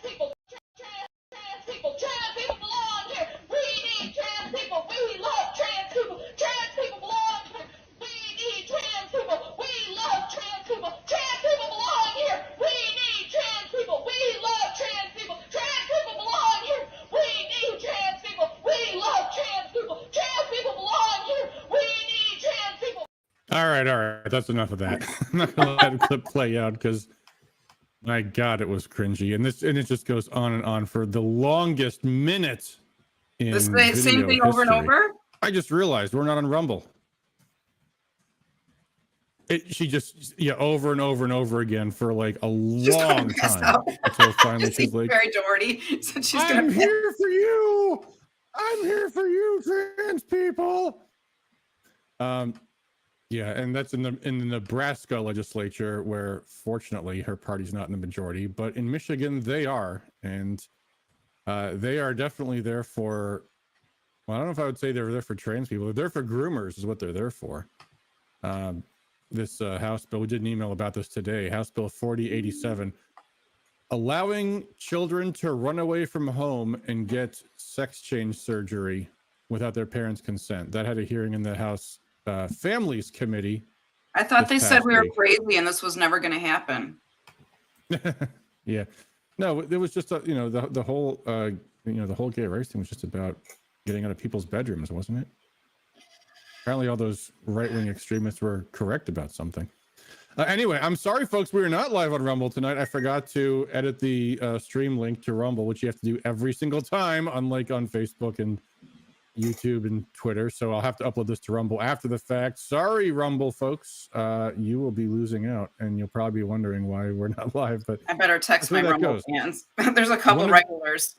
people, trans people belong here. We need trans people. We love trans people. Trans people belong here. We need trans people. We love trans people. Trans people belong here. We need trans people. We love trans people. Trans people belong here. We need trans people. We love trans people. Trans people belong here. We need trans people. All right. That's enough of that. I'm not gonna let the clip play out because, my God, it was cringy, and it just goes on and on for the longest minute in the video same thing history. over and over. I just realized we're not on Rumble. She just over and over and over again for like a long time until finally she's like, very Doherty. So she's I'm here for you. I'm here for you, trans people. Yeah, and that's in the Nebraska legislature, where fortunately her party's not in the majority, but in Michigan they are, and they are definitely there for. Well, I don't know if I would say they're there for trans people. They're there for groomers, is what they're there for. This House bill, we did an email about this today. House Bill 4087, allowing children to run away from home and get sex change surgery without their parents' consent. That had a hearing in the House Families Committee. I thought they said we were crazy and this was never going to happen. Yeah, no, it was just the whole the whole gay rights thing was just about getting out of people's bedrooms, wasn't it? Apparently, all those right-wing extremists were correct about something. Anyway, I'm sorry, folks, we're not live on Rumble tonight. I forgot to edit the stream link to Rumble, which you have to do every single time, unlike on Facebook and YouTube and Twitter. So I'll have to upload this to Rumble after the fact. Sorry, Rumble folks, you will be losing out, and you'll probably be wondering why we're not live. But I better text my Rumble fans. There's a couple regulars.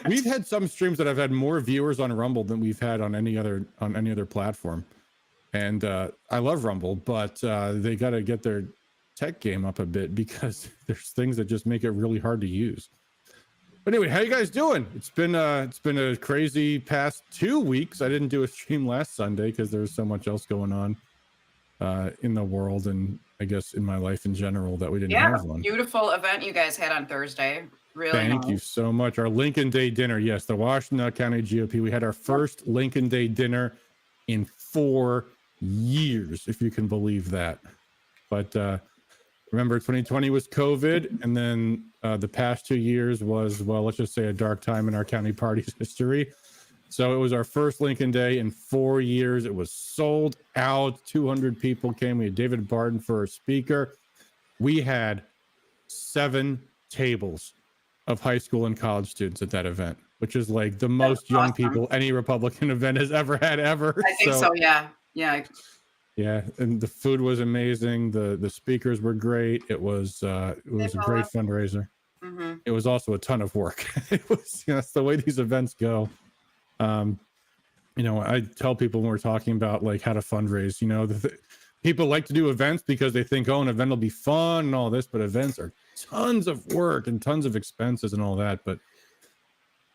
We've had some streams that have had more viewers on Rumble than we've had on any other platform, and I love Rumble, but they got to get their tech game up a bit because there's things that just make it really hard to use. But anyway, how you guys doing? It's been a crazy past 2 weeks. I didn't do a stream last Sunday because there was so much else going on in the world, and I guess in my life in general, that we didn't have one. Beautiful event you guys had on Thursday. Really Thank you so much. Our Lincoln Day dinner. Yes, the Washington County GOP. We had our first Lincoln Day dinner in 4 years, if you can believe that. But remember, 2020 was COVID, and then the past 2 years was, well, let's just say a dark time in our county party's history. So it was our first Lincoln Day in 4 years. It was sold out. 200 people came. We had David Barton for a speaker. We had 7 tables of high school and college students at that event, which is like the most young people any Republican event has ever had ever. I think so, yeah. Yeah, and the food was amazing. The speakers were great. It was a great fundraiser. Mm-hmm. It was also a ton of work. It was, that's the way these events go. I tell people when we're talking about like how to fundraise, people like to do events because they think, an event will be fun and all this, but events are tons of work and tons of expenses and all that. But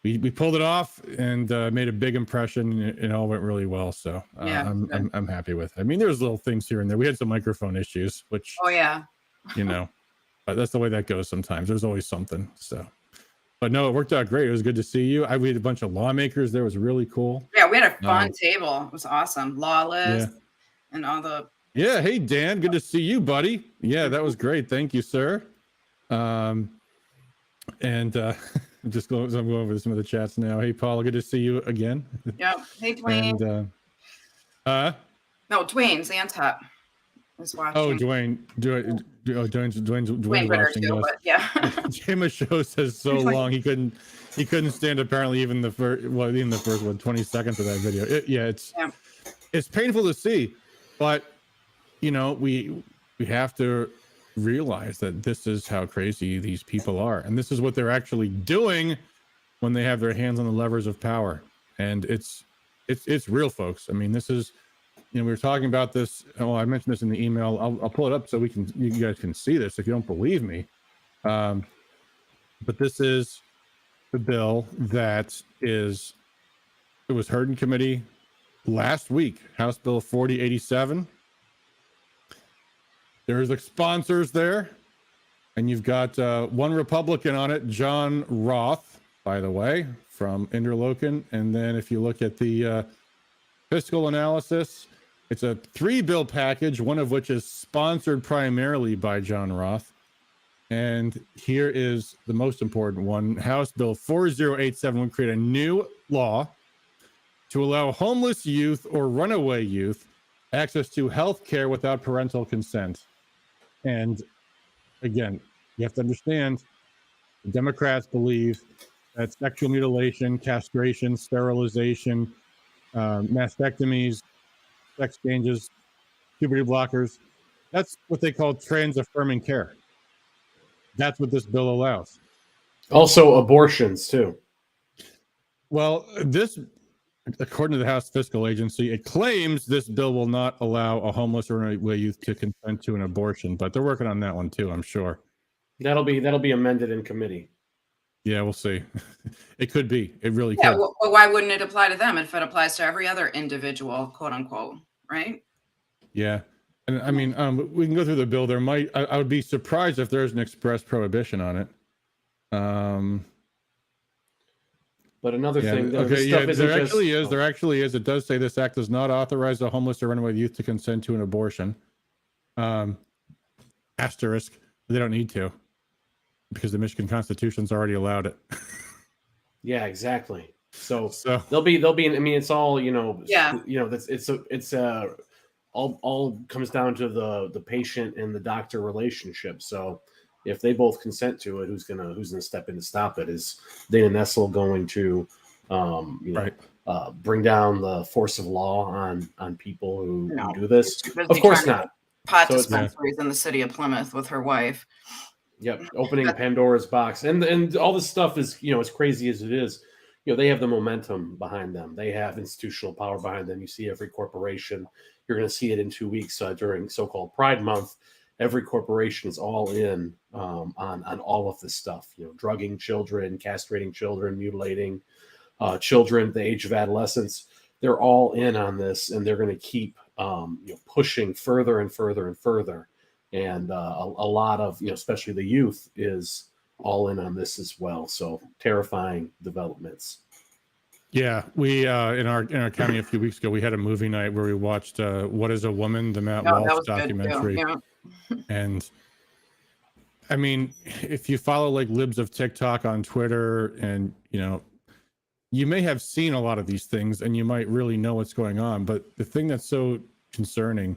we pulled it off and made a big impression. It all went really well. So I'm happy with it. I mean, there's little things here and there. We had some microphone issues, which, that's the way that goes sometimes. There's always something. So, but no, it worked out great. It was good to see you. We had a bunch of lawmakers there. It was really cool. Yeah, we had a fun table. It was awesome. Lawless and all the. Yeah. Hey, Dan, good to see you, buddy. Yeah, that was great. Thank you, sir. I'm going over some of the chats now. Hey, Paul, good to see you again. Yeah. Hey, Dwayne. No, Dwayne Zantop is watching. Oh, Dwayne's watching too, us. But yeah. Jim Show says so long he couldn't stand apparently even the first 20 seconds of that video. It's painful to see, but we have to realize that this is how crazy these people are, and this is what they're actually doing when they have their hands on the levers of power. And it's real, folks. I mean, this is, we were talking about this. I mentioned this in the email. I'll pull it up so you guys can see this if you don't believe me. But this is the bill it was heard in committee last week, House Bill 4087. There's the sponsors there. And you've got one Republican on it, John Roth, by the way, from Interlochen. And then if you look at the fiscal analysis, it's a 3-bill package, one of which is sponsored primarily by John Roth. And here is the most important one. House Bill 4087 would create a new law to allow homeless youth or runaway youth access to health care without parental consent. And again, you have to understand, the Democrats believe that sexual mutilation, castration, sterilization, mastectomies, sex changes, puberty blockers, that's what they call trans-affirming care. That's what this bill allows. Also abortions, too. Well, this, according to the House Fiscal Agency, it claims this bill will not allow a homeless or runaway youth to consent to an abortion, but they're working on that one too, I'm sure. That'll be amended in committee. Yeah, we'll see. It could be. It really Yeah, could. well, why wouldn't it apply to them if it applies to every other individual, quote unquote, right? Yeah. And I mean, we can go through the bill. There might, I would be surprised if there's an express prohibition on it. But another thing, okay, yeah, there actually is. It does say this act does not authorize a homeless or runaway youth to consent to an abortion. Asterisk, they don't need to, because the Michigan Constitution's already allowed it. Yeah, exactly. So they'll be. I mean, it's all it's all comes down to the patient and the doctor relationship. So if they both consent to it, who's gonna step in to stop it? Is Dana Nessel going to bring down the force of law on people who do this? Of course not. Pot dispensaries in the city of Plymouth with her wife. Yep, opening Pandora's box, and all this stuff is, as crazy as it is, they have the momentum behind them. They have institutional power behind them. You see every corporation. You're going to see it in 2 weeks during so-called Pride Month. Every corporation is all in on all of this stuff. Drugging children, castrating children, mutilating children at the age of adolescence. They're all in on this, and they're going to keep pushing further and further and further. And a lot of, especially the youth, is all in on this as well. So terrifying developments. Yeah, we in our county a few weeks ago, we had a movie night where we watched "What Is a Woman," the Matt Walsh documentary. Yeah. And I mean, if you follow like libs of TikTok on Twitter, and you may have seen a lot of these things, and you might really know what's going on. But the thing that's so concerning,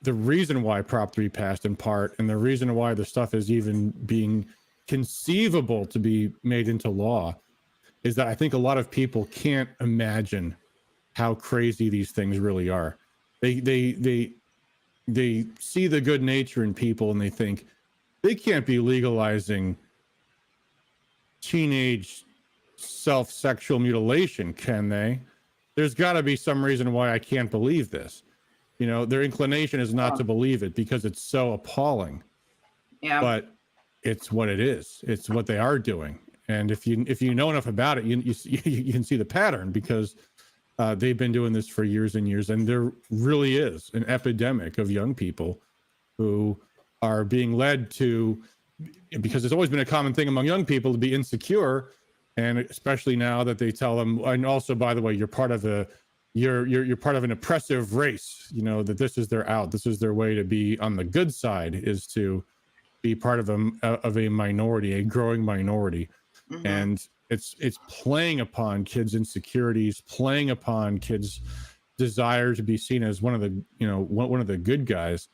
the reason why Prop 3 passed in part, and the reason why the stuff is even being conceivable to be made into law, is that I think a lot of people can't imagine how crazy these things really are. They see the good nature in people, and they think they can't be legalizing teenage sexual mutilation, can they? There's got to be some reason why I can't believe this. Their inclination is not to believe it because it's so appalling. Yeah. But it's what it is. It's what they are doing. And if you know enough about it, you can see the pattern, because they've been doing this for years and years. And there really is an epidemic of young people who are being led to, because it's always been a common thing among young people to be insecure. And especially now that they tell them, and also, by the way, you're part of you're part of an oppressive race, that this is their out. This is their way to be on the good side, is to be part of a minority, a growing minority. Mm-hmm. And it's playing upon kids' insecurities, playing upon kids' desire to be seen as one of the good guys.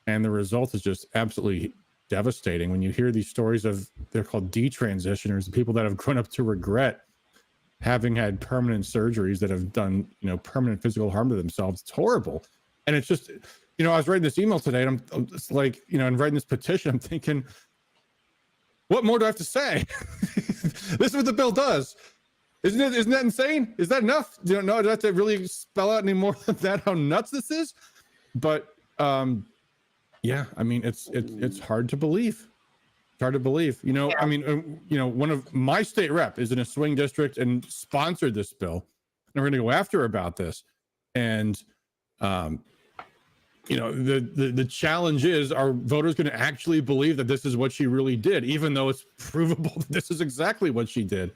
And the result is just absolutely devastating. When you hear these stories of, they're called detransitioners, the people that have grown up to regret having had permanent surgeries that have done, permanent physical harm to themselves. It's horrible. And it's just, I was writing this email today, and I'm just like, and writing this petition, I'm thinking, what more do I have to say? This is what the bill does. Isn't that insane? Is that enough? Do I have to really spell out any more than that, how nuts this is? But yeah, I mean, it's hard to believe. It's hard to believe. I mean, one of my state rep is in a swing district and sponsored this bill. And we're going to go after her about this. And you know, the challenge is, are voters going to actually believe that this is what she really did, even though it's provable that this is exactly what she did?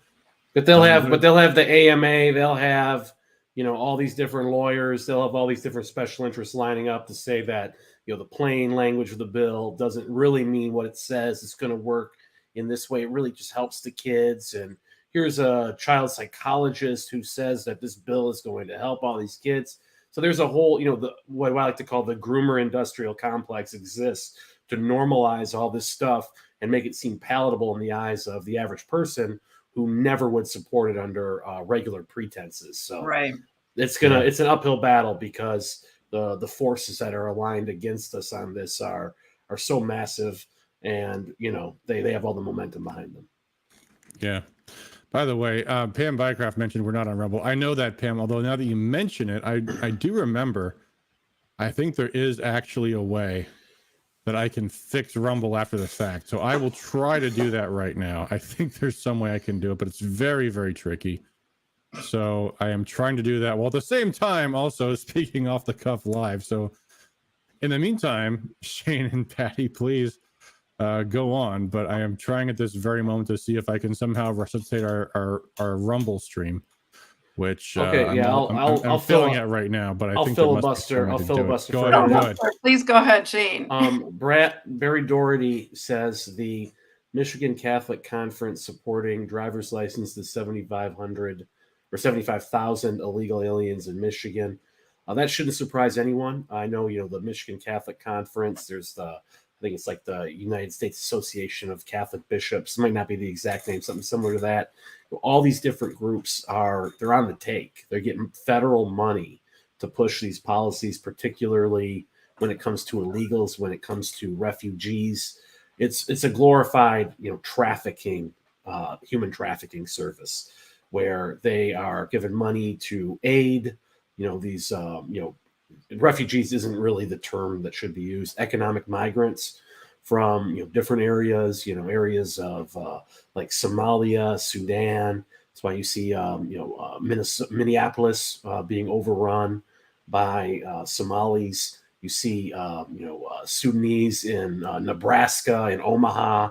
But they'll have the AMA, they'll have, you know, all these different lawyers, they'll have all these different special interests lining up to say that, you know, the plain language of the bill doesn't really mean what it says. It's going to work in this way. It really just helps the kids. And here's a child psychologist who says that this bill is going to help all these kids. So there's a whole, you know, what I like to call the groomer industrial complex exists to normalize all this stuff and make it seem palatable in the eyes of the average person who never would support it under regular pretenses. So it's an uphill battle because the forces that are aligned against us on this are so massive, and you know they have all the momentum behind them. Yeah. By the way, Pam Bycraft mentioned we're not on Rumble. I know that, Pam, although now that you mention it, I do remember, I think there is actually a way that I can fix Rumble after the fact. So I will try to do that right now. I think there's some way I can do it, but it's very, very tricky. So I am trying to do that while at the same time also speaking off the cuff live. So in the meantime, Shane and Patty, please go on, but I am trying at this very moment to see if I can somehow resuscitate our Rumble stream, which I'm filling it right now. But I think filibuster. I'll filibuster. Go ahead. Please go ahead, Shane. Barry Doherty says the Michigan Catholic Conference supporting driver's license to 7,500 or 75,000 illegal aliens in Michigan. That shouldn't surprise anyone. I know, you know, the Michigan Catholic Conference. There's I think it's like the United States Association of Catholic Bishops. It might not be the exact name, something similar to that. All these different groups they're on the take. They're getting federal money to push these policies, particularly when it comes to illegals, when it comes to refugees. It's a glorified, you know, trafficking, human trafficking service where they are given money to aid, you know, these, you know, refugees isn't really the term that should be used. Economic migrants from, you know, different areas, you know, areas of like Somalia, Sudan. That's why you see, Minneapolis being overrun by Somalis. You see, Sudanese in Nebraska and Omaha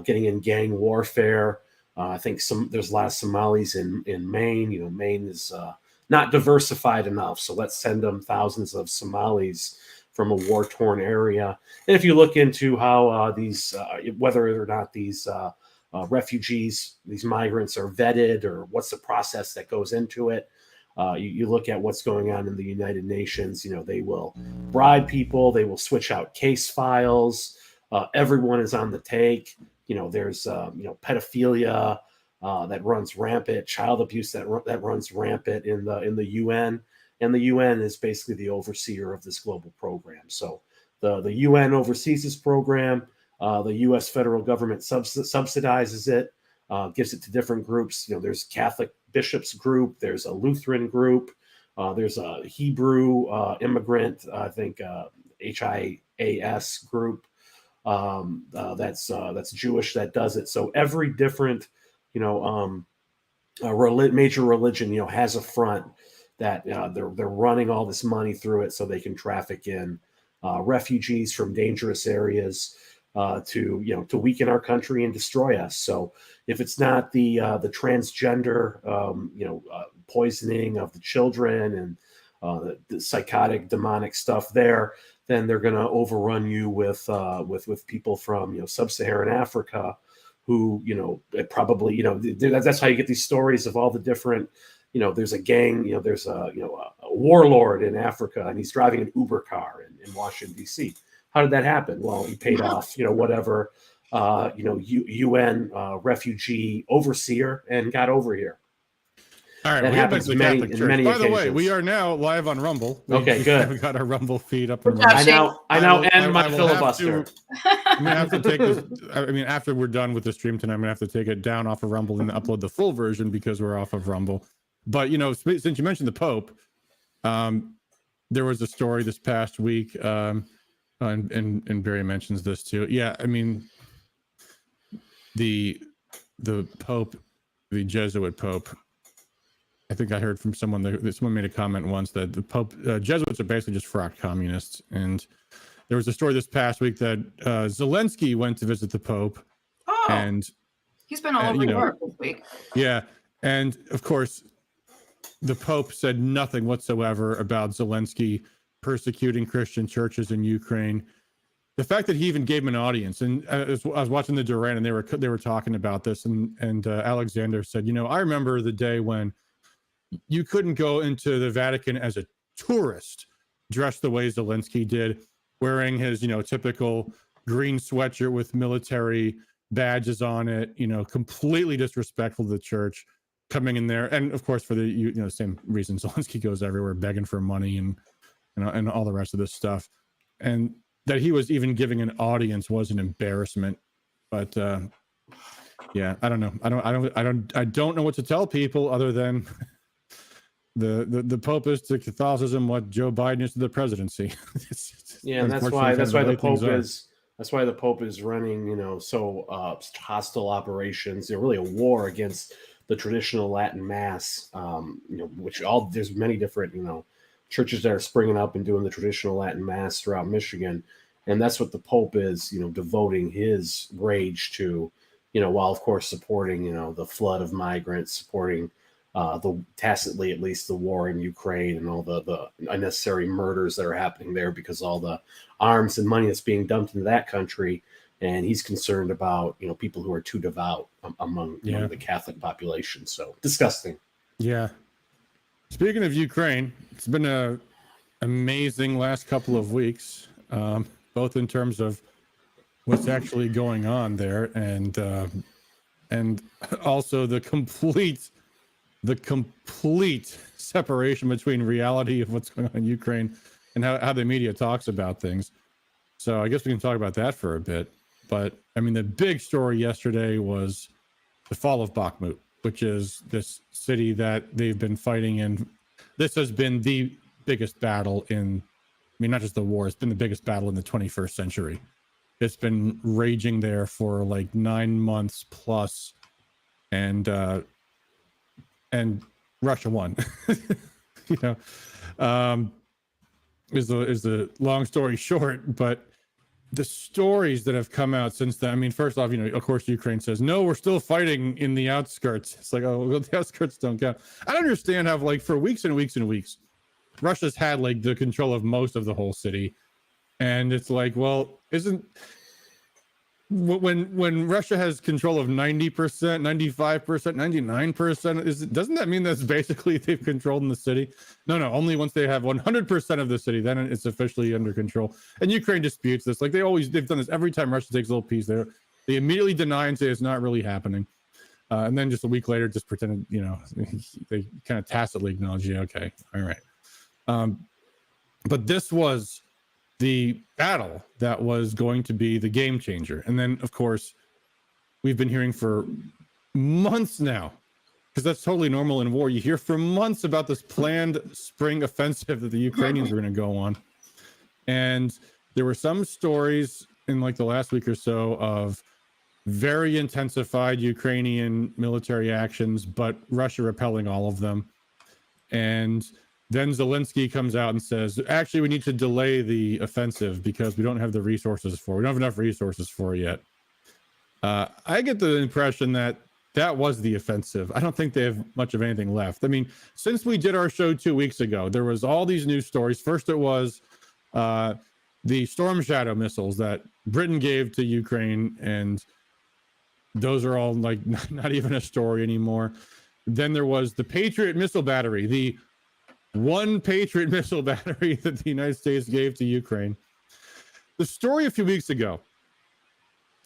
getting in gang warfare. I think there's a lot of Somalis in Maine. You know, Maine is not diversified enough, so let's send them thousands of Somalis from a war-torn area. And if you look into how these, whether or not these refugees, these migrants are vetted, or what's the process that goes into it, you look at what's going on in the United Nations. You know, they will bribe people, they will switch out case files. Everyone is on the take. You know, there's pedophilia that runs rampant, child abuse that runs rampant in the UN, and the UN is basically the overseer of this global program. So the UN oversees this program. The U.S. federal government subsidizes it, gives it to different groups. You know, there's Catholic bishops group, there's a Lutheran group, there's a Hebrew immigrant, I think HIAS group. That's Jewish that does it. So every different, major religion, has a front that they're running all this money through it so they can traffic in refugees from dangerous areas to weaken our country and destroy us. So if it's not the transgender, poisoning of the children and the psychotic, demonic stuff there, then they're going to overrun you with people from sub-Saharan Africa, who probably that's how you get these stories of all the different. There's a gang. There's a warlord in Africa, and he's driving an Uber car in Washington D.C. How did that happen? Well, he paid off whatever UN refugee overseer and got over here. All right, that happens in many occasions. By the way, we are now live on Rumble. Okay, good. We got our Rumble feed up and running. I now end my filibuster. I'm gonna have to take this. I mean, after we're done with the stream tonight, I'm gonna have to take it down off of Rumble and upload the full version because we're off of Rumble. But since you mentioned the Pope, there was a story this past week, and Barry mentions this too. Yeah, I mean, the Pope, the Jesuit Pope, I think I heard from someone that someone made a comment once that the Pope Jesuits are basically just frock communists. And there was a story this past week that Zelensky went to visit the Pope. Oh, and he's been all over Europe this week. Yeah, and of course, the Pope said nothing whatsoever about Zelensky persecuting Christian churches in Ukraine. The fact that he even gave him an audience, and I was watching the Duran, and they were talking about this, and Alexander said, I remember the day when you couldn't go into the Vatican as a tourist dressed the way Zelensky did, wearing his typical green sweatshirt with military badges on it, completely disrespectful to the church, coming in there, and of course for the same reason Zelensky goes everywhere begging for money and all the rest of this stuff, and that he was even giving an audience was an embarrassment. But yeah, I don't know. I don't know what to tell people other than the Pope is to Catholicism what Joe Biden is to the presidency. Yeah, and that's why the Pope is running so hostile operations. They're really a war against the traditional Latin Mass, which there's many different churches that are springing up and doing the traditional Latin Mass throughout Michigan. And that's what the Pope is, devoting his rage to, while of course supporting, the flood of migrants, supporting tacitly at least the war in Ukraine and all the unnecessary murders that are happening there because all the arms and money that's being dumped into that country. And he's concerned about, people who are too devout among the Catholic population. So disgusting. Yeah. Speaking of Ukraine, it's been an amazing last couple of weeks, both in terms of what's actually going on there and also the complete separation between reality of what's going on in Ukraine and how the media talks about things. So I guess we can talk about that for a bit. But I mean, the big story yesterday was the fall of Bakhmut, which is this city that they've been fighting in. This has been the biggest battle not just the war, it's been the biggest battle in the 21st century. It's been raging there for like 9 months plus, and Russia won. Is the long story short, but the stories that have come out since then. I mean, first off, of course, Ukraine says, no, we're still fighting in the outskirts. It's like, oh, well, the outskirts don't count. I don't understand how, for weeks and weeks and weeks, Russia's had, the control of most of the whole city. And it's like, well, when Russia has control of 90%, 95%, 99%, doesn't that mean that's basically they've controlled in the city? No, only once they have 100% of the city, then it's officially under control. And Ukraine disputes this. They've done this every time Russia takes a little piece there. They immediately deny and say it's not really happening. And then just a week later, just pretended, they kind of tacitly acknowledge, yeah, okay, all right. But this was the battle that was going to be the game changer. And then, of course, we've been hearing for months now, because that's totally normal in war. You hear for months about this planned spring offensive that the Ukrainians are going to go on. And there were some stories in the last week or so of very intensified Ukrainian military actions, but Russia repelling all of them. And then Zelensky comes out and says, actually, we need to delay the offensive because we don't have the resources for it. We don't have enough resources for it yet. I get the impression that was the offensive. I don't think they have much of anything left. I mean, since we did our show 2 weeks ago, there was all these news stories. First, it was the Storm Shadow missiles that Britain gave to Ukraine, and those are all not even a story anymore. Then there was the Patriot missile battery, the one Patriot missile battery that the United States gave to Ukraine. The story a few weeks ago,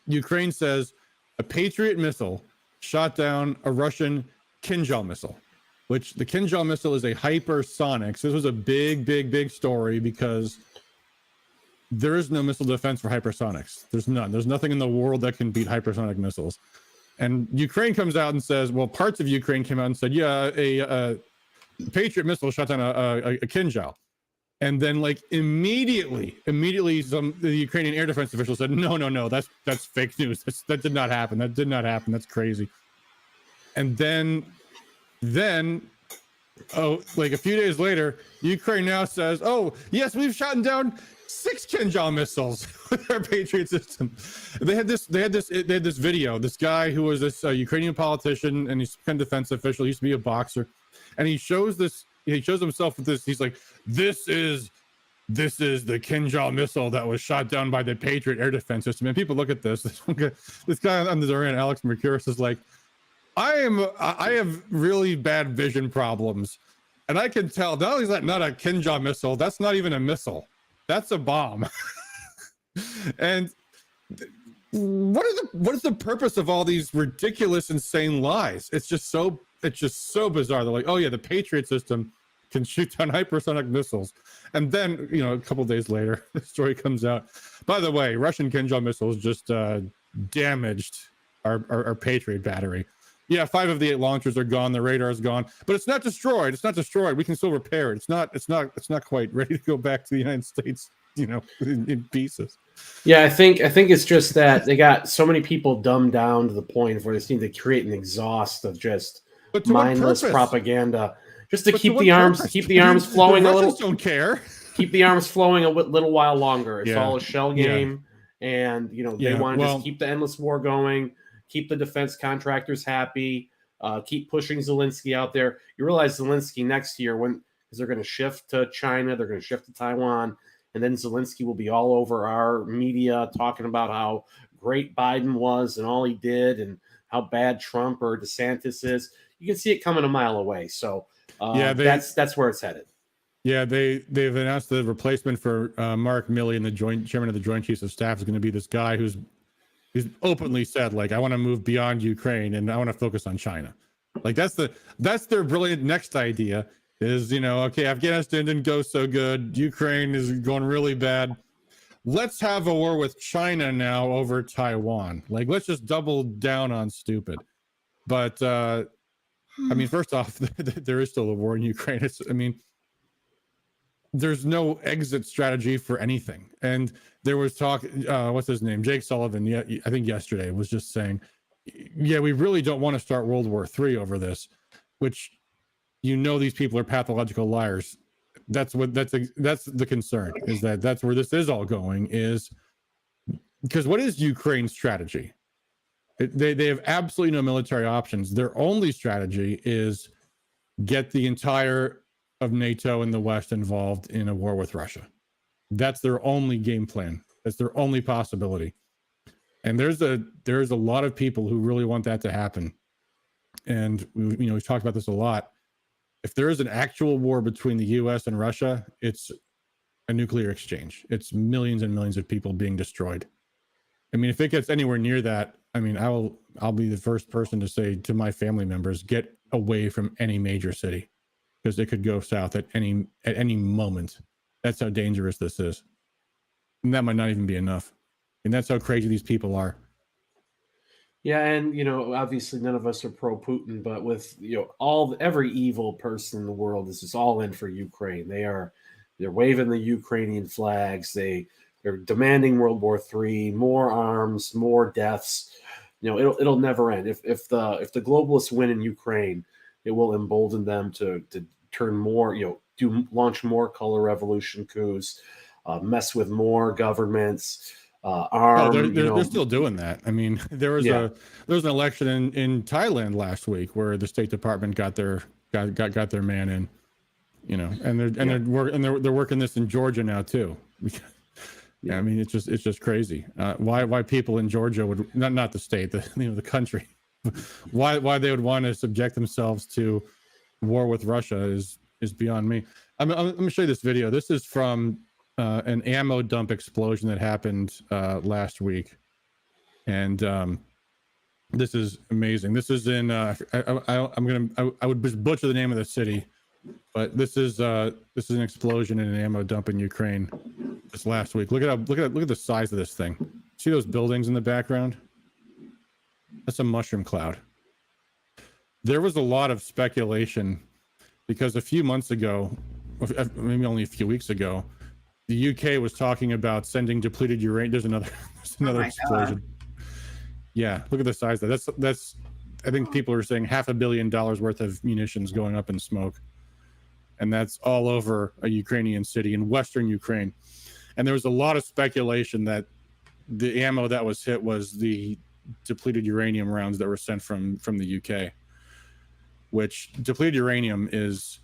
Ukraine says a Patriot missile shot down a Russian Kinzhal missile, which the Kinzhal missile is a hypersonic. So this was a big story because there is no missile defense for hypersonics. There's none. There's nothing in the world that can beat hypersonic missiles. And Ukraine comes out and says, well, parts of Ukraine came out and said, yeah, a Patriot missile shot down a Kinzhal. And then immediately the Ukrainian air defense official said, no, that's fake news. That did not happen. That's crazy. And then Oh, like a few days later, Ukraine now says, "Oh, yes, we've shot down 6 Kinjal missiles with our Patriot system." They had this video. This guy who was this Ukrainian politician, and he's become defense official. He used to be a boxer, and he shows this. He shows himself with this. He's like, "This is the Kinjal missile that was shot down by the Patriot air defense system." And people look at this. This guy on the Duran, Alex Mercuris, is like, I have really bad vision problems, and I can tell not only is that not a Kinjal missile, that's not even a missile, that's a bomb. And what is the purpose of all these ridiculous, insane lies? It's just so bizarre. They're like, oh yeah, the Patriot system can shoot down hypersonic missiles, and then a couple of days later, the story comes out. By the way, Russian Kinjal missiles just damaged our Patriot battery. Yeah, 5 of the 8 launchers are gone. The radar is gone, but it's not destroyed. It's not destroyed. We can still repair it. It's not quite ready to go back to the United States, in pieces. Yeah, I think it's just that they got so many people dumbed down to the point where they seem to create an exhaust of just mindless propaganda, just to keep the arms flowing the a little. Don't care. Keep the arms flowing a little while longer. It's all a shell game, and they want to just keep the endless war going. Keep the defense contractors happy. Keep pushing Zelensky out there. You realize Zelensky next year, because they're going to shift to China, they're going to shift to Taiwan, and then Zelensky will be all over our media talking about how great Biden was and all he did, and how bad Trump or DeSantis is. You can see it coming a mile away. So that's where it's headed. Yeah, they've announced the replacement for Mark Milley, and the chairman of the Joint Chiefs of Staff is going to be this guy who's openly said, like, I want to move beyond Ukraine and I want to focus on China. Like that's their brilliant next idea is, okay, Afghanistan didn't go so good. Ukraine is going really bad. Let's have a war with China now over Taiwan. Like, let's just double down on stupid. But first off, there is still a war in Ukraine. There's no exit strategy for anything. And there was talk, what's his name? Jake Sullivan, I think yesterday, was just saying, yeah, we really don't want to start World War III over this, which, these people are pathological liars. That's the concern, is that's where this is all going, is because what is Ukraine's strategy? They have absolutely no military options. Their only strategy is get the entire of NATO and the West involved in a war with Russia. That's their only game plan. That's their only possibility. And there's a lot of people who really want that to happen. And we've talked about this a lot. If there is an actual war between the US and Russia, it's a nuclear exchange. It's millions and millions of people being destroyed. If it gets anywhere near that, I'll be the first person to say to my family members, get away from any major city, because it could go south at any moment. That's how dangerous this is. And that might not even be enough. And that's how crazy these people are. Yeah, and obviously none of us are pro Putin, but with every evil person in the world is just all in for Ukraine. They're waving the Ukrainian flags. They're demanding World War III, more arms, more deaths. It'll never end. If the globalists win in Ukraine, it will embolden them to turn more, launch more color revolution coups, mess with more governments, arm. They're still doing that. There was an election in Thailand last week where the State Department got their man in, and they're working this in Georgia now too. Yeah, it's just crazy. Why people in Georgia would not the state, the country, why they would want to subject themselves to war with Russia is beyond me. I'm going to show you this video. This is from an ammo dump explosion that happened last week, and this is amazing. This is in I would just butcher the name of the city, but this is an explosion in an ammo dump in Ukraine this last week. Look at the size of this thing. See those buildings in the background? That's a mushroom cloud. There was a lot of speculation because a few months ago, maybe only a few weeks ago, the UK was talking about sending depleted uranium. There's another explosion. Yeah, look at the size of that. That's I think people are saying $500 million worth of munitions going up in smoke. and that's all over a Ukrainian city in western Ukraine. And there was a lot of speculation that the ammo that was hit was the depleted uranium rounds that were sent from the UK, which depleted uranium is,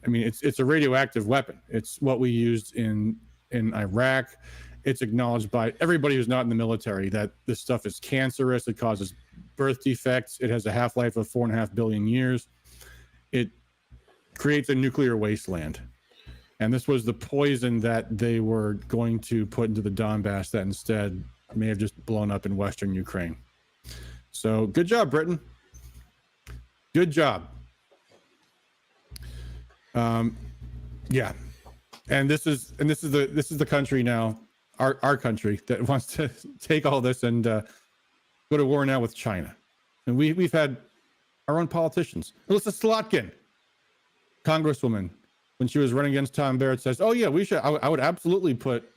I mean, it's a radioactive weapon. It's what we used in Iraq. It's acknowledged by everybody who's not in the military that this stuff is cancerous. It causes birth defects. It has a half-life of 4.5 billion years. It creates a nuclear wasteland. And this was the poison that they were going to put into the Donbass that instead may have just blown up in western Ukraine. So good job, Britain. Good job. Yeah. And this is the country now, our country, that wants to take all this and go to war now with China. And we've had our own politicians. Melissa Slotkin, Congresswoman, when she was running against Tom Barrett, says, "Oh yeah, we should. I would absolutely put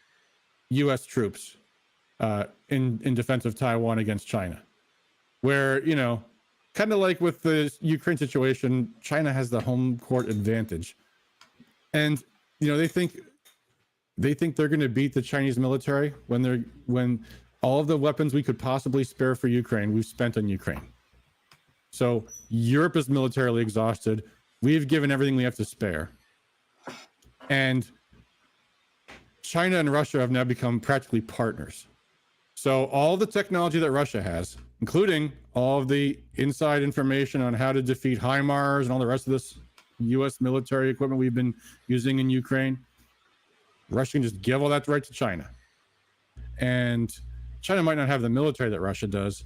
U.S. troops in defense of Taiwan against China." Where, you know, kind of like with the Ukraine situation, China has the home court advantage, and you know they think they're going to beat the Chinese military when all of the weapons we could possibly spare for Ukraine we've spent on Ukraine. So Europe is militarily exhausted. We've given everything we have to spare. And China and Russia have now become practically partners. So all the technology that Russia has, including all of the inside information on how to defeat HIMARS and all the rest of this U.S. military equipment we've been using in Ukraine, Russia can just give all that right to China. And China might not have the military that Russia does,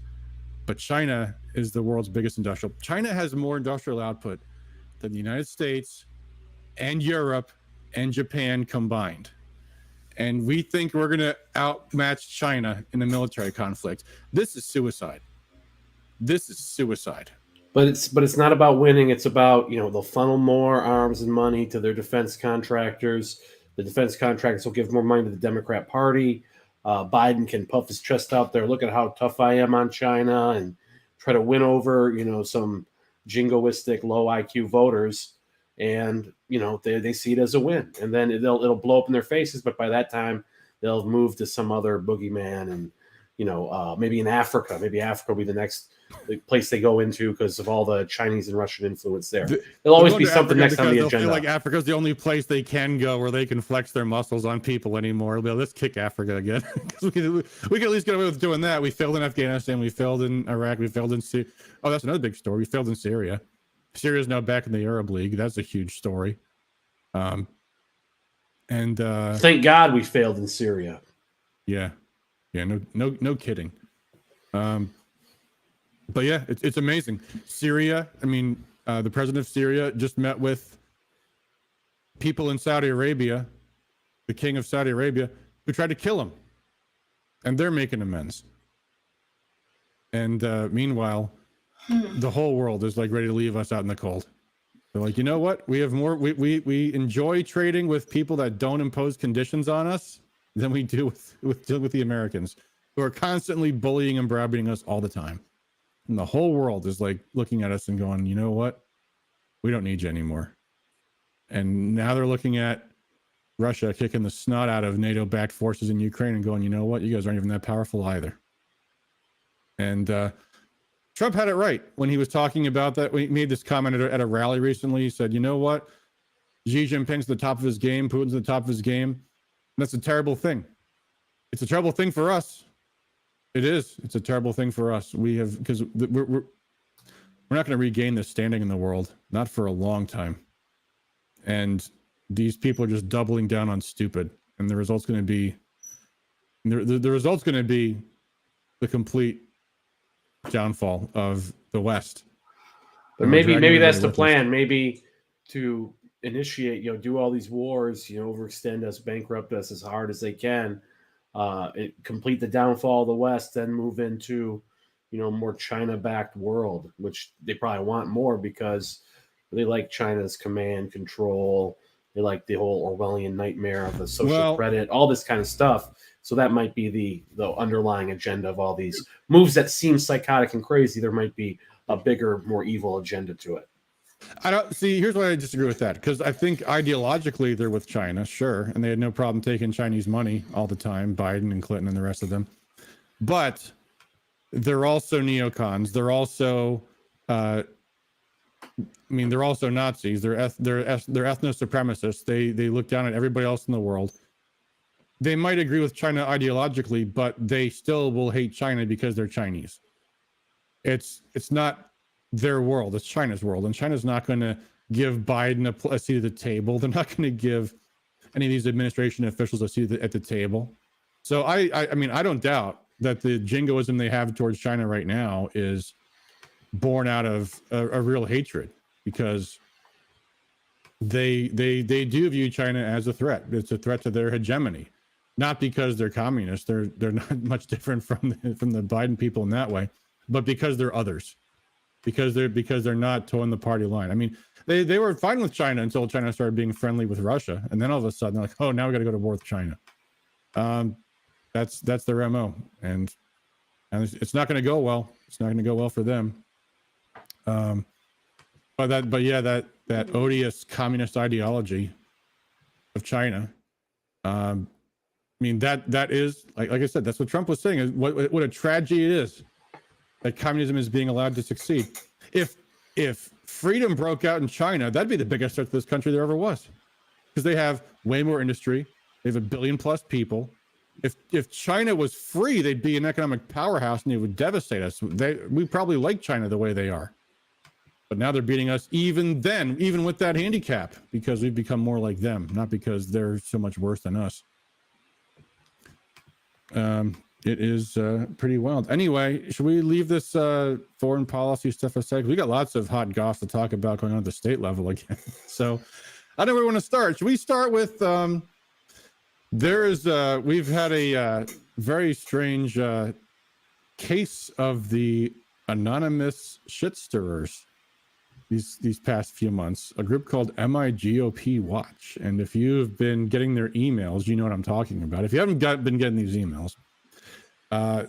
but China is the world's biggest industrial. China has more industrial output than the United States and Europe and Japan combined. And we think we're going to outmatch China in a military conflict. This is suicide. This is suicide. But it's not about winning. It's about, you know, they'll funnel more arms and money to their defense contractors. The defense contractors will give more money to the Democrat Party. Biden can puff his chest out there. Look at how tough I am on China, and try to win over, you know, some jingoistic low IQ voters. And, you know, they see it as a win, and then it'll blow up in their faces. But by that time, they'll move to some other boogeyman, and, you know, maybe in Africa, will be the next place they go into because of all the Chinese and Russian influence there. There'll always be something next on the agenda. Feel like Africa's the only place they can go where they can flex their muscles on people anymore. Let's kick Africa again. we can at least get away with doing that. We failed in Afghanistan. We failed in Iraq. We failed in Syria. Oh, that's another big story. We failed in Syria. Syria is now back in the Arab League. That's a huge story. And thank God we failed in Syria. Yeah, no kidding. But yeah, it's amazing. Syria. I mean, the president of Syria just met with people in Saudi Arabia, the king of Saudi Arabia, who tried to kill him, and they're making amends. And meanwhile, the whole world is like ready to leave us out in the cold. They're like, you know what? We have more. We enjoy trading with people that don't impose conditions on us than we do with the Americans, who are constantly bullying and browbeating us all the time. And the whole world is like looking at us and going, you know what? We don't need you anymore. And now they're looking at Russia kicking the snot out of NATO-backed forces in Ukraine and going, you know what? You guys aren't even that powerful either. And Trump had it right when he was talking about that. He made this comment at a rally recently. He said, you know what? Xi Jinping's at the top of his game. Putin's at the top of his game. And that's a terrible thing. It's a terrible thing for us. It is. It's a terrible thing for us. Because we're not going to regain this standing in the world, not for a long time. And these people are just doubling down on stupid, and the result's going to be the complete downfall of the West. But maybe that's the plan. Maybe to initiate, do all these wars, overextend us, bankrupt us as hard as they can. Complete the downfall of the West, then move into, more China-backed world, which they probably want more because they like China's command control. They like the whole Orwellian nightmare of the social credit, all this kind of stuff. So that might be the underlying agenda of all these moves that seem psychotic and crazy. There might be a bigger, more evil agenda to it. I don't see. Here's why I disagree with that, because I think ideologically they're with China, sure, and they had no problem taking Chinese money all the time, Biden and Clinton and the rest of them. But they're also neocons. They're also, they're also Nazis. They're ethno supremacists. They look down at everybody else in the world. They might agree with China ideologically, but they still will hate China because they're Chinese. It's not their world, it's China's world, and China's not going to give Biden a seat at the table. They're not going to give any of these administration officials a seat at the table. So I mean, I don't doubt that the jingoism they have towards China right now is born out of a real hatred, because they do view China as a threat. It's a threat to their hegemony, not because they're communists. They're not much different from the Biden people in that way, but because they're others. Because they're not towing the party line. I mean, they were fine with China until China started being friendly with Russia, and then all of a sudden they're like, oh, now we got to go to war with China. That's their MO, and it's not going to go well. It's not going to go well for them. But yeah, that odious communist ideology of China. I mean, that is like I said, that's what Trump was saying. Is what a tragedy it is that communism is being allowed to succeed. If freedom broke out in China, that'd be the biggest threat to this country there ever was, because they have way more industry. They have 1 billion plus people. If China was free, they'd be an economic powerhouse and it would devastate us. We probably like China the way they are, but now they're beating us even with that handicap, because we've become more like them, not because they're so much worse than us. It is pretty wild. Anyway, should we leave this foreign policy stuff aside? We got lots of hot goss to talk about going on at the state level again. So I don't know where we want to start. Should we start with we've had a very strange case of the anonymous shit stirrers these past few months, a group called MIGOP Watch. And if you've been getting their emails, you know what I'm talking about. If you haven't been getting these emails,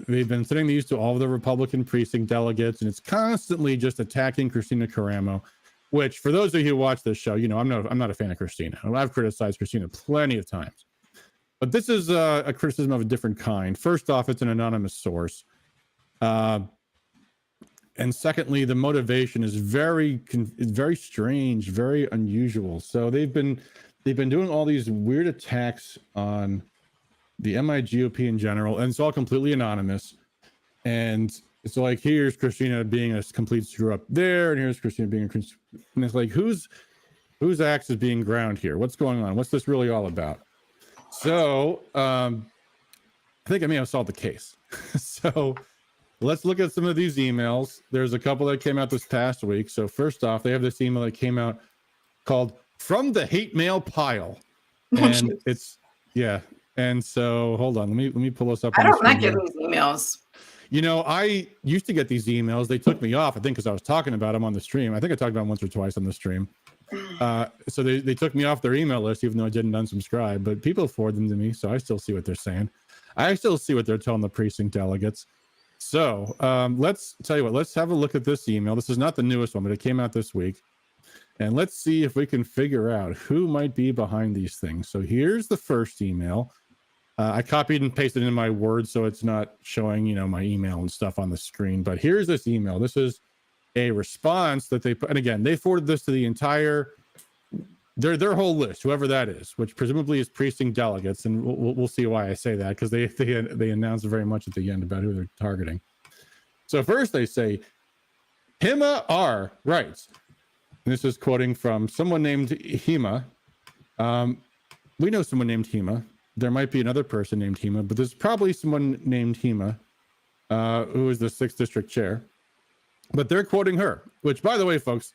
they've been sending these to all of the Republican precinct delegates, and it's constantly just attacking Christina Caramo, which, for those of you who watch this show, you know I'm not a fan of Christina. I've criticized Christina plenty of times, but this is a criticism of a different kind. First off, it's an anonymous source, and secondly, the motivation is very strange, very unusual. So they've been doing all these weird attacks on the MIGOP in general, and it's all completely anonymous. And it's like, here's Christina being a complete screw up there, and here's Christina being and it's like, whose axe is being ground here? What's going on? What's this really all about? So I think I may have solved the case. So let's look at some of these emails. There's a couple that came out this past week. So first off, they have this email that came out called "From the Hate Mail Pile," and it's And so, hold on, let me pull this up. I don't like getting these emails. You know, I used to get these emails. They took me off, I think, because I was talking about them on the stream. I think I talked about them once or twice on the stream. So they took me off their email list, even though I didn't unsubscribe. But people forward them to me, so I still see what they're saying. I still see what they're telling the precinct delegates. So let's tell you what. Let's have a look at this email. This is not the newest one, but it came out this week. And let's see if we can figure out who might be behind these things. So here's the first email. I copied and pasted in my Word, so it's not showing, you know, my email and stuff on the screen. But here's this email. This is a response that they put, and again, they forwarded this to the entire, their whole list, whoever that is, which presumably is precinct delegates, and we'll see why I say that, because they announced very much at the end about who they're targeting. So first they say, Hima R writes, and this is quoting from someone named Hima. We know someone named Hima. There might be another person named Hima, but there's probably someone named Hima who is the 6th district chair. But they're quoting her, which, by the way, folks,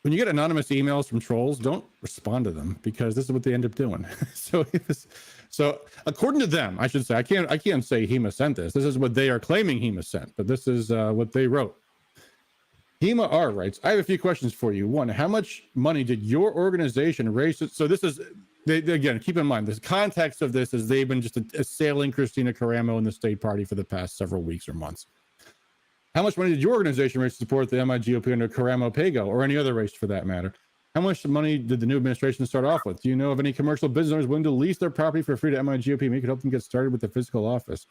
when you get anonymous emails from trolls, don't respond to them, because this is what they end up doing. So according to them, I should say, I can't say Hima sent this. This is what they are claiming Hima sent, but this is what they wrote. Hima R writes, I have a few questions for you. One, how much money did your organization raise? So this is, again, keep in mind, the context of this is they've been just assailing Christina Caramo and the state party for the past several weeks or months. How much money did your organization raise to support the MI-GOP under Karamo Pago or any other race for that matter? How much money did the new administration start off with? Do you know of any commercial business owners willing to lease their property for free to MI-GOP? We could help them get started with the physical office.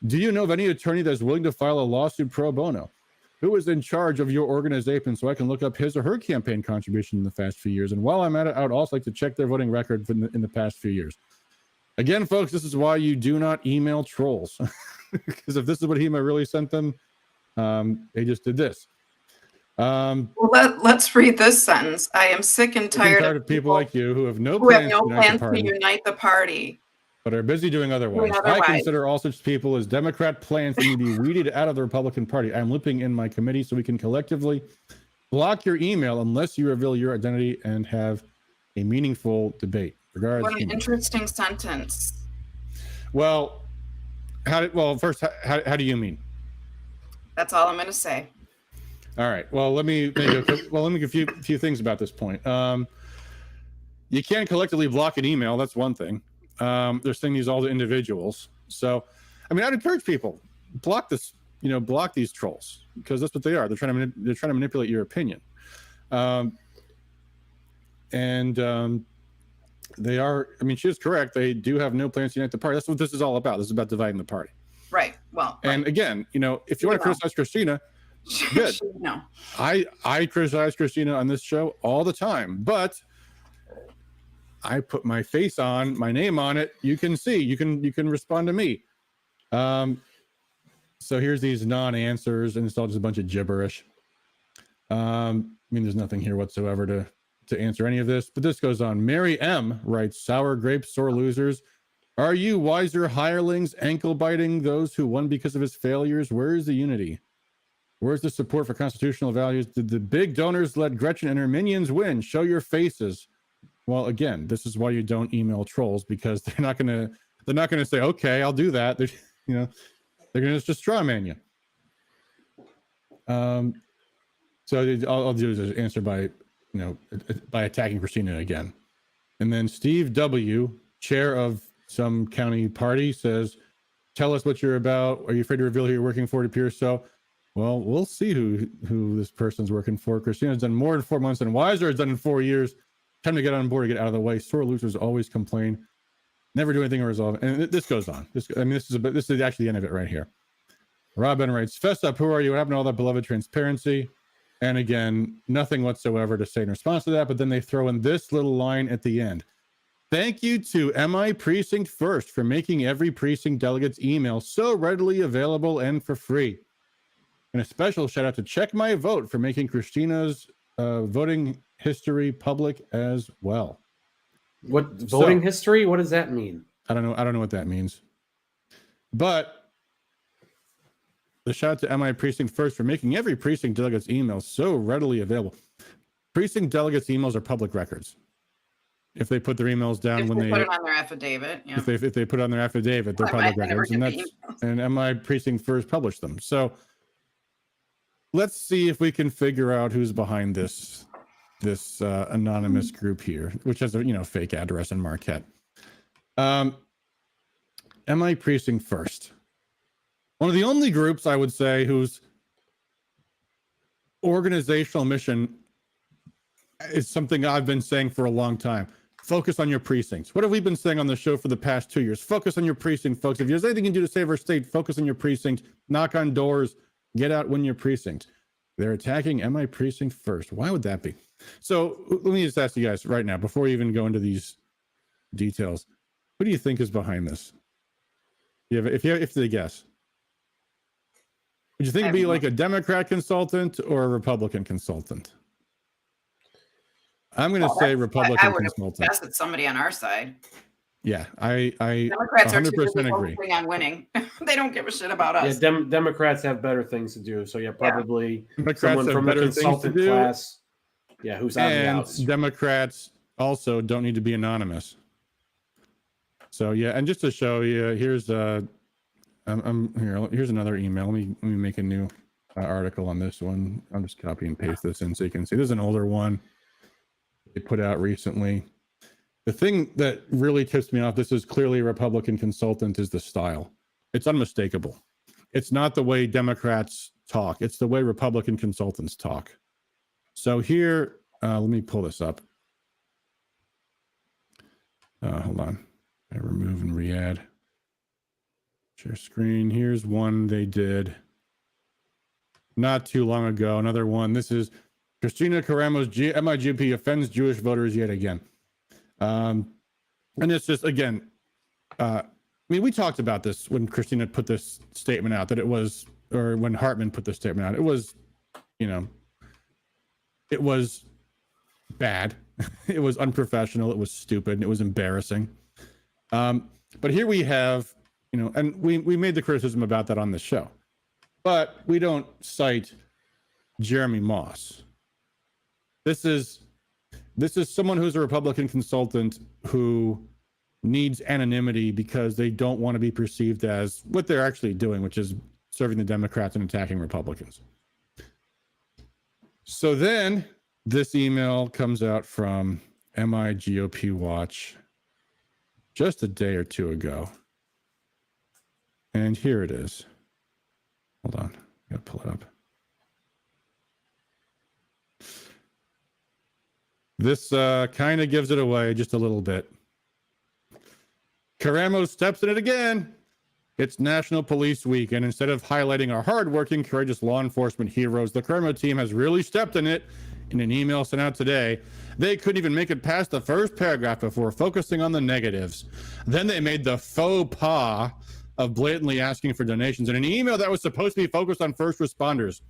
Do you know of any attorney that's willing to file a lawsuit pro bono? Who is in charge of your organization so I can look up his or her campaign contribution in the past few years? And while I'm at it, I would also like to check their voting record in the past few years. Again, folks, this is why you do not email trolls. Because if this is what HEMA really sent them, they just did this. Well, let's read this sentence. I am sick and tired of people like you who have no plans to unite the party, but are busy doing otherwise. I consider all such people as Democrat plans to be weeded out of the Republican Party. I'm looping in my committee so we can collectively block your email unless you reveal your identity and have a meaningful debate. Regards. What an interesting sentence. Well, first, how do you mean? That's all I'm going to say. All right. Well, let me make a few things about this point. You can't collectively block an email. That's one thing. They're sending these all to individuals. So, I mean, I'd encourage people block this. Block these trolls because that's what they are. They're trying to manipulate your opinion. They are. I mean, she is correct. They do have no plans to unite the party. That's what this is all about. This is about dividing the party. Right. Well. And again, if you want to criticize Christina. Good. No. I criticize Christina on this show all the time, but I put my face on, my name on it. You can see, you can respond to me. So here's these non-answers, and it's all just a bunch of gibberish. I mean, there's nothing here whatsoever to answer any of this, but this goes on. Mary M writes, sour grapes, sore losers. Are you wiser hirelings, ankle biting those who won because of his failures? Where is the unity? Where's the support for constitutional values? Did the big donors let Gretchen and her minions win? Show your faces. Well, again, this is why you don't email trolls, because they're not gonna say, okay, I'll do that. They're gonna just straw man you. So I'll do is answer by attacking Christina again. And then Steve W, chair of some county party, says, tell us what you're about. Are you afraid to reveal who you're working for? It appears so. Well, we'll see who this person's working for. Christina's done more in 4 months than Weiser has done in 4 years. Time to get on board, get out of the way. Sore losers always complain, never do anything to resolve. And this goes on. This is actually the end of it right here. Robin writes, fess up, who are you? What happened to all that beloved transparency? And again, nothing whatsoever to say in response to that, but then they throw in this little line at the end. Thank you to MI Precinct First for making every precinct delegate's email so readily available and for free. And a special shout out to Check My Vote for making Christina's voting history public as well. What voting history? What does that mean? I don't know what that means. But the shout out to MI Precinct First for making every precinct delegate's email so readily available. Precinct delegates' emails are public records. If they put their emails down when they put it on their affidavit, yeah. If they put it on their affidavit, they're public records, and MI Precinct First published them. So let's see if we can figure out who's behind this anonymous group here, which has a fake address in Marquette. MI Precinct First, one of the only groups I would say whose organizational mission is something I've been saying for a long time. Focus on your precincts. What have we been saying on the show for the past 2 years? Focus on your precinct, folks. If there's anything you can do to save our state, focus on your precinct. Knock on doors. Get out, win your precinct. They're attacking MI Precinct First. Why would that be? So let me just ask you guys right now, before we even go into these details, who do you think is behind this? If you have to guess, would you think it'd be like a Democrat consultant or a Republican consultant? I'm going to say Republican consultant. Guess it's somebody on our side. Yeah, I Democrats 100% agree. On winning. They don't give a shit about us. Yeah, Democrats have better things to do. So probably someone from the consultant class. Yeah, who's on the outs. Democrats also don't need to be anonymous. So yeah, and just to show you, here's here's another email. Let me make a new article on this one. I'll just copy and paste this in so you can see. This is an older one they put out recently. The thing that really tips me off, this is clearly a Republican consultant, is the style. It's unmistakable. It's not the way Democrats talk. It's the way Republican consultants talk. So here, let me pull this up. Hold on. I remove and re-add. Share screen. Here's one they did not too long ago. Another one. This is Christina Caramo's MIGP offends Jewish voters yet again. And it's just, again, I mean, we talked about this when Christina put this statement out, that it was, or when Hartman put this statement out, it was, you know, it was bad. It was unprofessional. It was stupid. It was embarrassing. But here we have, you know, and we made the criticism about that on the show, but we don't cite Jeremy Moss. This is someone who's a Republican consultant who needs anonymity because they don't want to be perceived as what they're actually doing, which is serving the Democrats and attacking Republicans. So then this email comes out from MIGOP Watch just a day or two ago. And here it is. Hold on, I gotta pull it up. This kind of gives it away just a little bit. Caramo steps in it again. It's National Police Week, and instead of highlighting our hardworking, courageous law enforcement heroes, the Caramo team has really stepped in it. In an email sent out today, they couldn't even make it past the first paragraph before focusing on the negatives. Then they made the faux pas of blatantly asking for donations in an email that was supposed to be focused on first responders.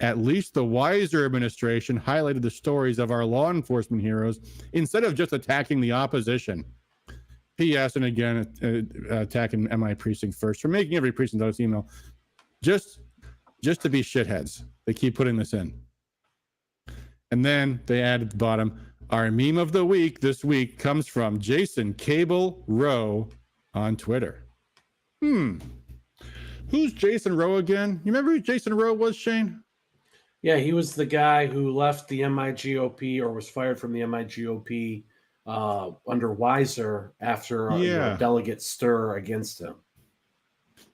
At least the wiser administration highlighted the stories of our law enforcement heroes instead of just attacking the opposition. P.S. and again, attacking MI Precinct first for making every precinct on this email just to be shitheads. They keep putting this in. And then they add at the bottom, our meme of the week this week comes from Jason Cable Rowe on Twitter. Who's Jason Rowe again? You remember who Jason Rowe was, Shane? Yeah, he was the guy who left the MIGOP or was fired from the MIGOP under Weiser after a delegate stir against him.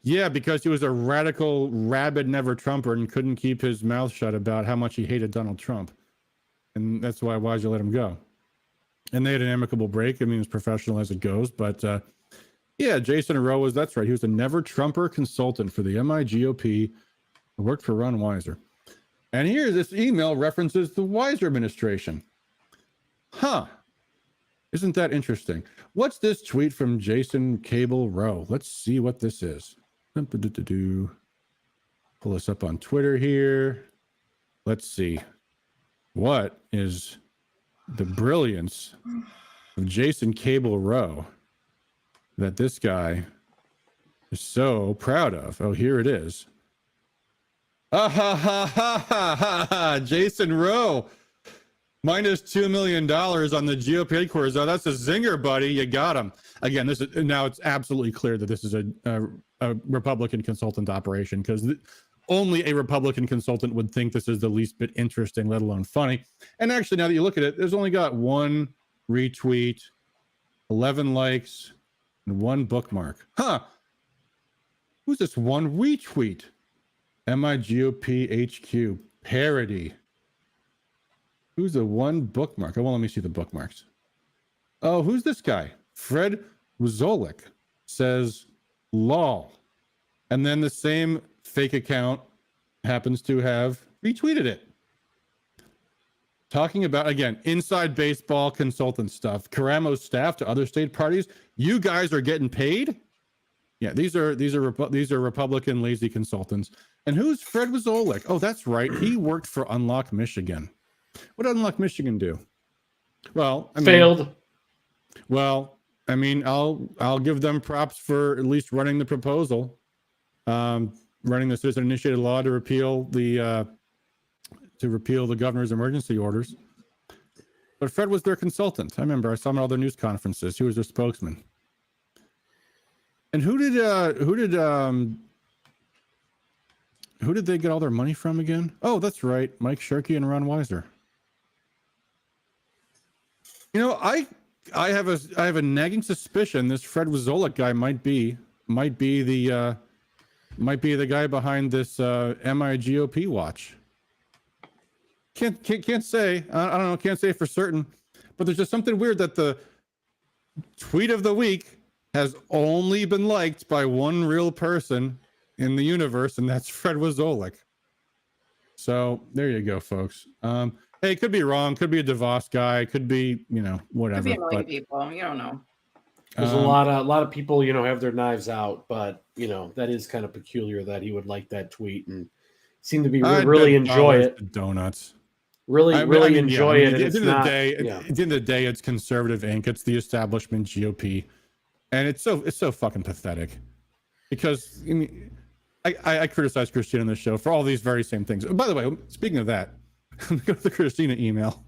Yeah, because he was a radical, rabid never-Trumper and couldn't keep his mouth shut about how much he hated Donald Trump. And that's why Weiser let him go. And they had an amicable break. I mean, as professional as it goes. But yeah, Jason Rowe was, that's right. He was a never-Trumper consultant for the MIGOP who worked for Ron Weiser. And here, this email references the Weiser administration. Huh. Isn't that interesting? What's this tweet from Jason Cable Rowe? Let's see what this is. Pull this up on Twitter here. Let's see. What is the brilliance of Jason Cable Rowe that this guy is so proud of? Oh, here it is. Jason Rowe, minus $2 million on the GOP headquarters. Oh, that's a zinger, buddy. You got him. Again, this is now it's absolutely clear that this is a Republican consultant operation, because only a Republican consultant would think this is the least bit interesting, let alone funny. And actually, now that you look at it, there's only got 1 retweet, 11 likes, and 1 bookmark. Huh. Who's this 1 retweet? MIGOP HQ parody. Who's the 1 bookmark? Oh, well, let me see the bookmarks. Oh, who's this guy? Fred Wuzolik says, lol. And then the same fake account happens to have retweeted it. Talking about, again, inside baseball consultant stuff. Caramo's staff to other state parties. You guys are getting paid? Yeah, these are Republican lazy consultants. And who's Fred Wuzolik? Oh, that's right. He worked for Unlock Michigan. What did Unlock Michigan do? Well, I mean, failed. Well, I mean, I'll give them props for at least running the proposal, running the citizen-initiated law to repeal the governor's emergency orders. But Fred was their consultant. I remember I saw him at all their news conferences. He was their spokesman. And who did they get all their money from again? Oh, that's right, Mike Shirkey and Ron Weiser. You know, I have a nagging suspicion this Fred Wuzolik guy might be the Might be the guy behind this MIGOP watch. Can't say. I don't know. Can't say for certain. But there's just something weird that the tweet of the week has only been liked by one real person in the universe, and that's Fred Wazolik. So there you go, folks. Hey, it could be wrong. Could be a DeVos guy. Could be, whatever. Could be a million people. You don't know. There's a lot of people, have their knives out, but that is kind of peculiar that he would like that tweet and seem to be really enjoy it. Donuts. Really enjoy it. At the end of the day, it's conservative Inc. It's the establishment GOP, and it's so fucking pathetic. Because I criticize Christina on the show for all these very same things. By the way, speaking of that, go to the Christina email,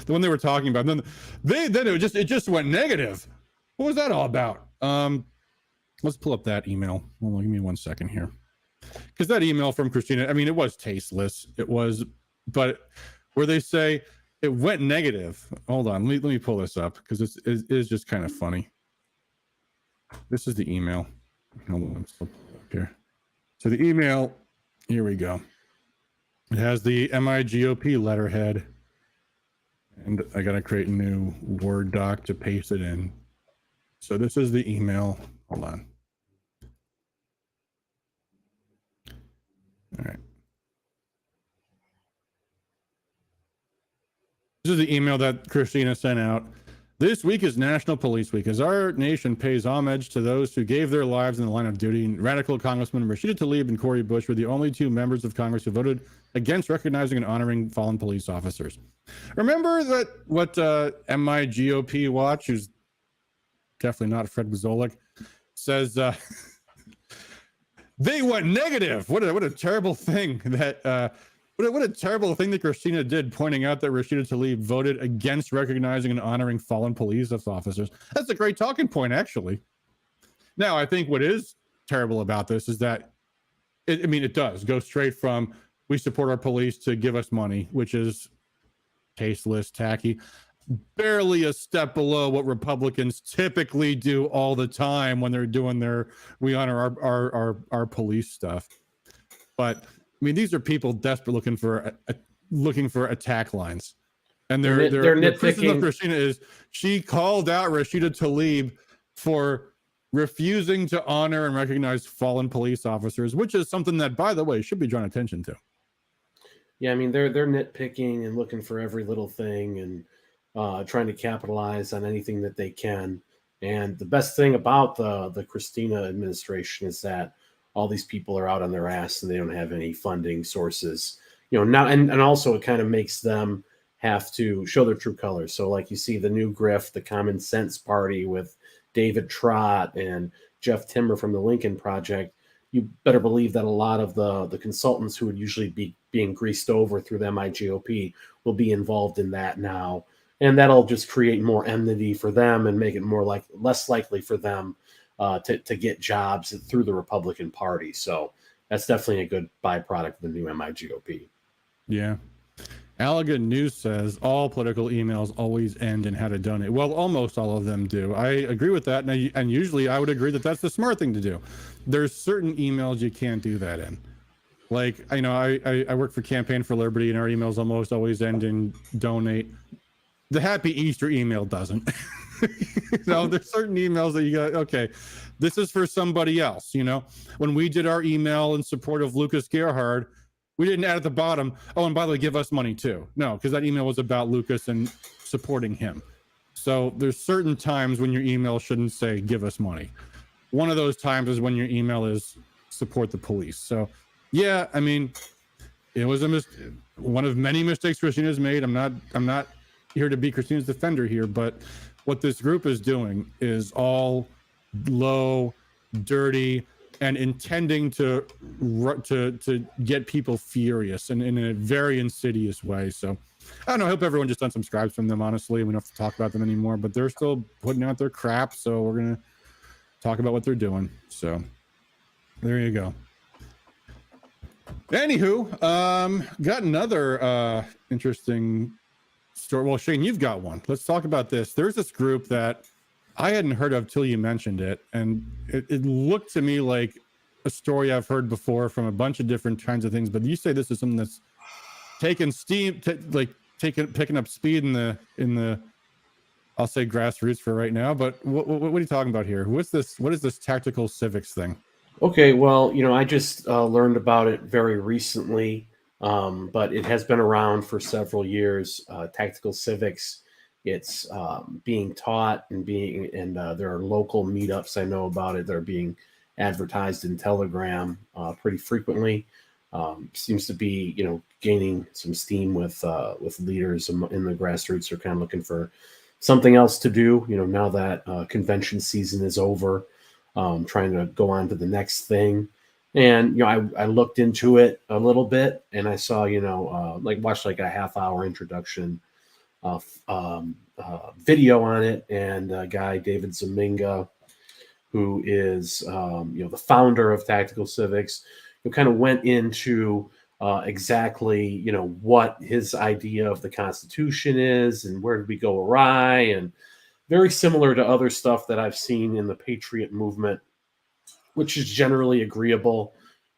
the one they were talking about. And then it just went negative. What was that all about? Let's pull up that email. Hold on, give me 1 second here, because that email from Christina, it was tasteless. It was, but where they say it went negative. Hold on, let me pull this up because it is just kind of funny. This is the email. Hold on, let's pull it up here. So the email, here we go. It has the MIGOP letterhead, and I gotta create a new Word doc to paste it in. So this is the email. Hold on. All right. This is the email that Christina sent out. This week is National Police Week, as our nation pays homage to those who gave their lives in the line of duty. Radical Congressman Rashida Tlaib and Cori Bush were the only two members of Congress who voted against recognizing and honoring fallen police officers. Remember that what MIGOP Watch, who's definitely not Fred Wazolik, says they went negative. What a terrible thing that what a terrible thing that Christina did, pointing out that Rashida Tlaib voted against recognizing and honoring fallen police officers. That's a great talking point, actually. Now, I think what is terrible about this is that it does go straight from we support our police to give us money, which is tasteless, tacky. Barely a step below what Republicans typically do all the time when they're doing their we honor our police stuff. But these are people desperate looking for attack lines, and they're nitpicking. Christina is she called out Rashida Tlaib for refusing to honor and recognize fallen police officers, which is something that, by the way, should be drawn attention to. Yeah, they're nitpicking and looking for every little thing and trying to capitalize on anything that they can. And the best thing about the Christina administration is that all these people are out on their ass and they don't have any funding sources, now. And also it kind of makes them have to show their true colors. So like you see the new grift, the Common Sense Party with David Trott and Jeff Timmer from the Lincoln Project. You better believe that a lot of the consultants who would usually be being greased over through the MIGOP will be involved in that now. And that'll just create more enmity for them and make it less likely for them to get jobs through the Republican Party. So that's definitely a good byproduct of the new MIGOP. Yeah. Allegan News says all political emails always end in how to donate. Well, almost all of them do. I agree with that. And usually I would agree that that's the smart thing to do. There's certain emails you can't do that in. Like, I work for Campaign for Liberty, and our emails almost always end in donate. The Happy Easter email doesn't. There's certain emails that you got, okay, this is for somebody else. When we did our email in support of Lucas Gerhard, we didn't add at the bottom, oh, and by the way, give us money too. No, because that email was about Lucas and supporting him. So there's certain times when your email shouldn't say give us money. One of those times is when your email is support the police. So yeah, it was one of many mistakes Christina's made. I'm not here to be Christina's defender here, but what this group is doing is all low, dirty, and intending to get people furious and in a very insidious way. So I don't know. I hope everyone just unsubscribes from them, honestly. We don't have to talk about them anymore, but they're still putting out their crap. So we're going to talk about what they're doing. So there you go. Anywho, got another interesting story. Well, Shane, you've got one. Let's talk about this. There's this group that I hadn't heard of till you mentioned it, and it looked to me like a story I've heard before from a bunch of different kinds of things, but you say this is something that's taking steam, picking up speed in the I'll say grassroots for right now. But what are you talking about here? What is this tactical civics thing? Okay, well, I just learned about it very recently, but it has been around for several years. Tactical civics, it's being taught and there are local meetups I know about it. They're being advertised in Telegram pretty frequently. Seems to be gaining some steam with leaders in the grassroots. Are kind of looking for something else to do. Now that convention season is over. Trying to go on to the next thing. And, I looked into it a little bit and I saw, watched like a half-hour introduction video on it. And a guy, David Zaminga, who is, the founder of Tactical Civics, who kind of went into exactly, what his idea of the Constitution is and where did we go awry, and very similar to other stuff that I've seen in the Patriot movement, which is generally agreeable,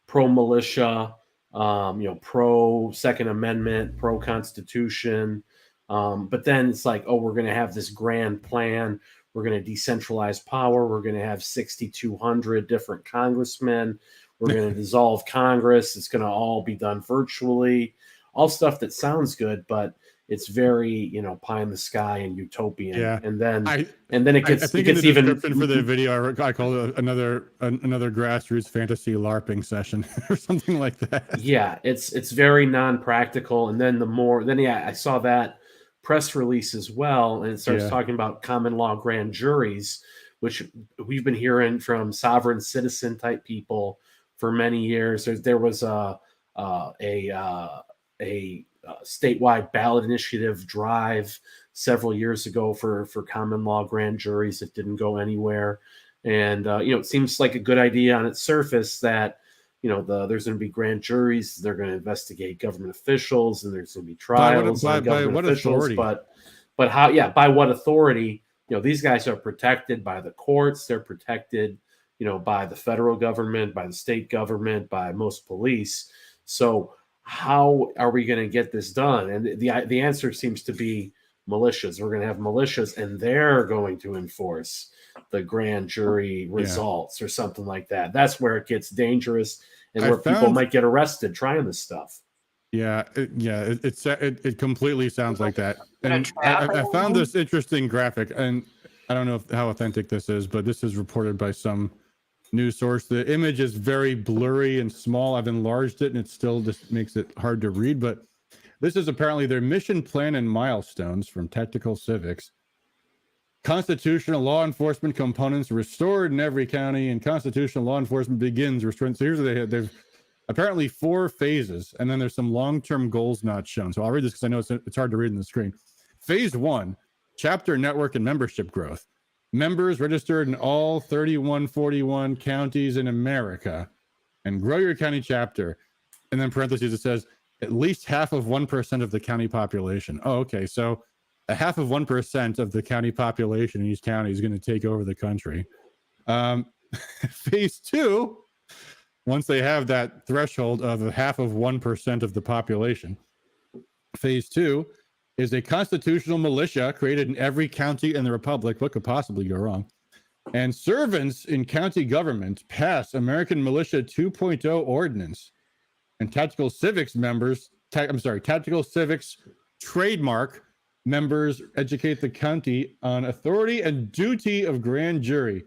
pro-militia, pro Second Amendment, pro-Constitution. But then it's like, oh, we're going to have this grand plan. We're going to decentralize power. We're going to have 6,200 different congressmen. We're going to dissolve Congress. It's going to all be done virtually. All stuff that sounds good, but it's very, pie in the sky and utopian. Yeah. And then it gets, I think in the description for the video, I call it another grassroots fantasy LARPing session or something like that. Yeah. It's very non-practical. And then I saw that press release as well. And it starts talking about common law grand juries, which we've been hearing from sovereign citizen type people for many years. There was a statewide ballot initiative drive several years ago for common law grand juries that didn't go anywhere. And, it seems like a good idea on its surface that, there's going to be grand juries. They're going to investigate government officials and there's going to be trials on government officials. Authority? But how, by what authority? These guys are protected by the courts. They're protected, by the federal government, by the state government, by most police. So how are we going to get this done? And the answer seems to be militias. We're going to have militias and they're going to enforce the grand jury results or something like that. That's where it gets dangerous and where people might get arrested trying this stuff. Yeah. It completely sounds like that. And I found this interesting graphic, and I don't know how authentic this is, but this is reported by some news source. The image is very blurry and small. I've enlarged it and it still just makes it hard to read, but this is apparently their mission plan and milestones from Tactical Civics. Constitutional law enforcement components restored in every county, and constitutional law enforcement begins restoring. So here's what they've apparently 4 phases, and then there's some long-term goals not shown. So I'll read this because I know it's hard to read on the screen. Phase 1, chapter network and membership growth. Members registered in all 3141 counties in America, and grow your county chapter. And then parentheses, it says at least half of 1% of the county population. Oh, okay. So a half of 1% of the county population in each county is going to take over the country. Phase 2, once they have that threshold of a half of 1% of the population, phase 2 is a constitutional militia created in every county in the republic. What could possibly go wrong? And servants in county government pass American Militia 2.0 ordinance. And Tactical Civics members, Tactical Civics trademark members educate the county on authority and duty of grand jury.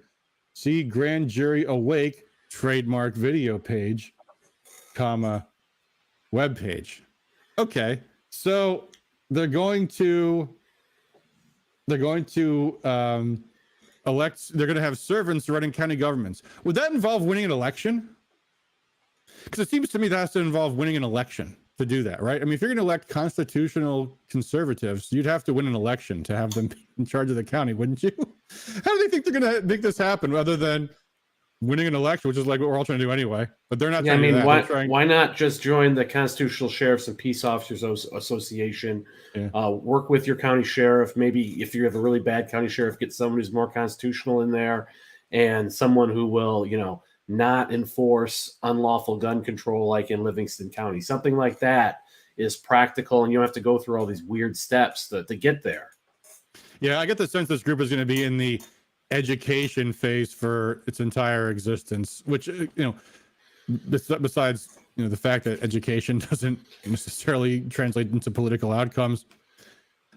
See Grand Jury Awake trademark video page, web page. Okay, so they're going to have servants running county governments. Would that involve winning an election? Because it seems to me that has to involve winning an election to do that, right? I mean, if you're going to elect constitutional conservatives, you'd have to win an election to have them in charge of the county, wouldn't you? How do they think they're going to make this happen other than winning an election, which is like what we're all trying to do anyway? But they're not. Yeah, I mean, why not just join the Constitutional Sheriffs and Peace Officers Association? Yeah. Work with your county sheriff. Maybe if you have a really bad county sheriff, get someone who's more constitutional in there, and someone who will, not enforce unlawful gun control like in Livingston County. Something like that is practical, and you don't have to go through all these weird steps to get there. Yeah, I get the sense this group is going to be in the education phase for its entire existence, which, besides, the fact that education doesn't necessarily translate into political outcomes,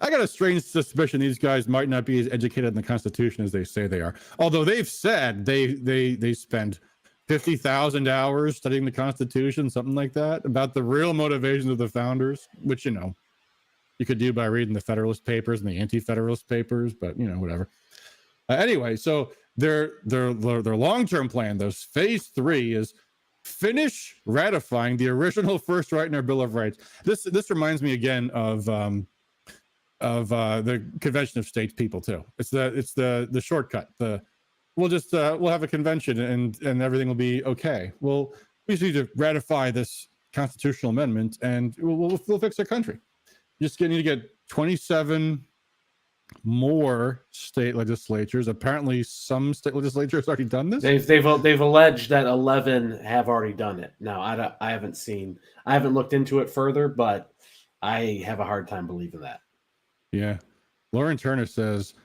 I got a strange suspicion these guys might not be as educated in the Constitution as they say they are. Although they've said they spend 50,000 hours studying the Constitution, something like that, about the real motivations of the founders, which, you could do by reading the Federalist Papers and the Anti-Federalist Papers, but, whatever. Anyway, so their long-term plan, those phase 3, is finish ratifying the original first right in our Bill of Rights. This reminds me again of the Convention of States people too. It's the shortcut. We'll have a convention and everything will be okay. Well, we just need to ratify this constitutional amendment and we'll fix our country. You just need to get 27 more state legislatures. Apparently, some state legislatures already done this. They've alleged that 11 have already done it. Now, I haven't looked into it further, but I have a hard time believing that. Yeah, Lauren Turner says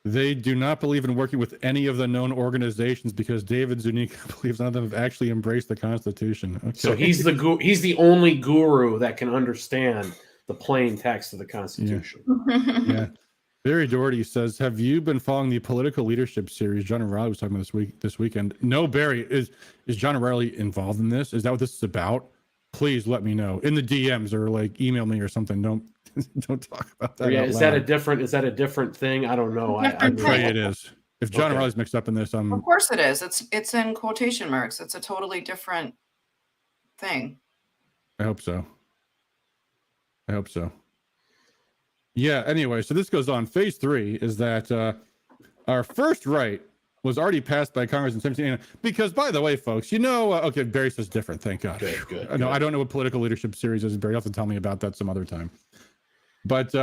they do not believe in working with any of the known organizations because David Zuniga believes none of them have actually embraced the Constitution. Okay. So he's the only guru that can understand the plain text of the Constitution. Yeah. Barry Doherty says, have you been following the political leadership series John O'Reilly was talking about this weekend? No, Barry, is John O'Reilly involved in this? Is that what this is about? Please let me know in the DMs or email me or something. Don't talk about that. Yeah, is that a different thing? I don't know. I pray it is. If John O'Reilly's mixed up in this, Of course it is. It's in quotation marks. It's a totally different thing. I hope so. Yeah, anyway, so this goes on. Phase 3 is that our first right was already passed by Congress in 1789. Because, by the way, folks, okay, Barry says different, thank God. Good. No, I don't know what political leadership series is, Barry. You'll have to tell me about that some other time. But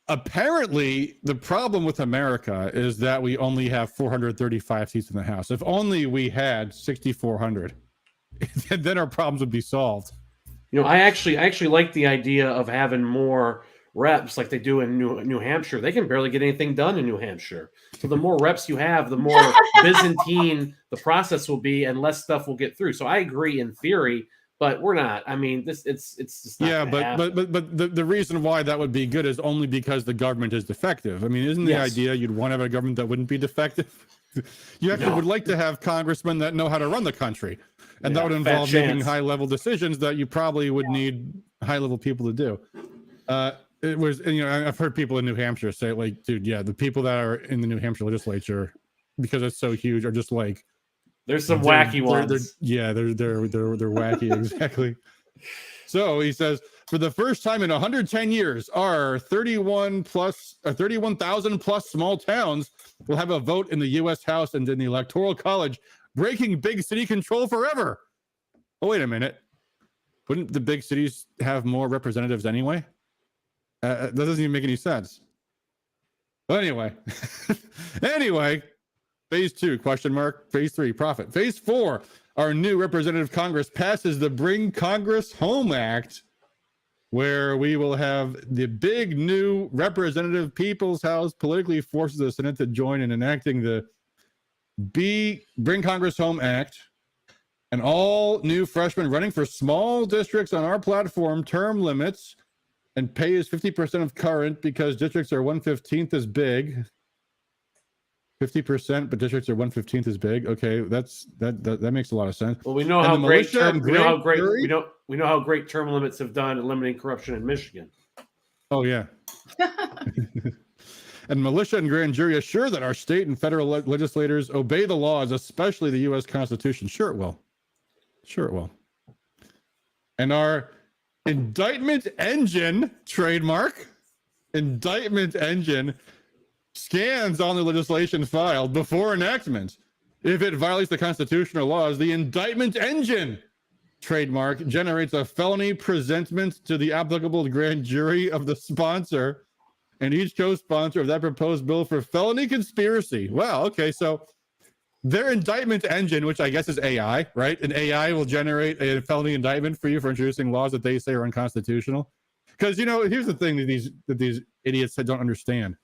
apparently, the problem with America is that we only have 435 seats in the House. If only we had 6,400, then our problems would be solved. I actually like the idea of having more reps like they do in New Hampshire. They can barely get anything done in New Hampshire. So the more reps you have, the more Byzantine the process will be and less stuff will get through. So I agree in theory, but we're not. I mean, it's just not but the reason why that would be good is only because the government is defective. I mean, isn't the idea you'd want to have a government that wouldn't be defective? You actually would like to have congressmen that know how to run the country. And that would involve making high-level decisions that you probably would need high-level people to do. It was, I've heard people in New Hampshire say, like, dude, the people that are in the New Hampshire legislature, because it's so huge, are just like, there's some wacky ones. They're wacky, exactly. So he says, for the first time in 110 years, our 31,000 plus small towns will have a vote in the U.S. House and in the Electoral College, breaking big city control forever. Oh, wait a minute. Wouldn't the big cities have more representatives anyway? That doesn't even make any sense. But anyway, phase 2, question mark, phase 3, profit. Phase 4, our new representative Congress passes the Bring Congress Home Act, where we will have the big new representative People's House politically forces the Senate to join in enacting the Bring Congress Home Act, and all new freshmen running for small districts on our platform term limits and pay is 50% of current because districts are 1/15 as big. 50%, but districts are 1/15 as big. Okay, that makes a lot of sense. Well, we know how great term limits have done in limiting corruption in Michigan. Oh yeah. And militia and grand jury assure that our state and federal legislators obey the laws, especially the U.S. Constitution. Sure it will. And our indictment engine, trademark, indictment engine, scans on the legislation filed before enactment. If it violates the Constitution or laws, the indictment engine, trademark, generates a felony presentment to the applicable grand jury of the sponsor and each co-sponsor of that proposed bill for felony conspiracy. Wow, okay, so their indictment engine, which I guess is AI, right? An AI will generate a felony indictment for you for introducing laws that they say are unconstitutional. Because, you know, here's the thing that these idiots don't understand.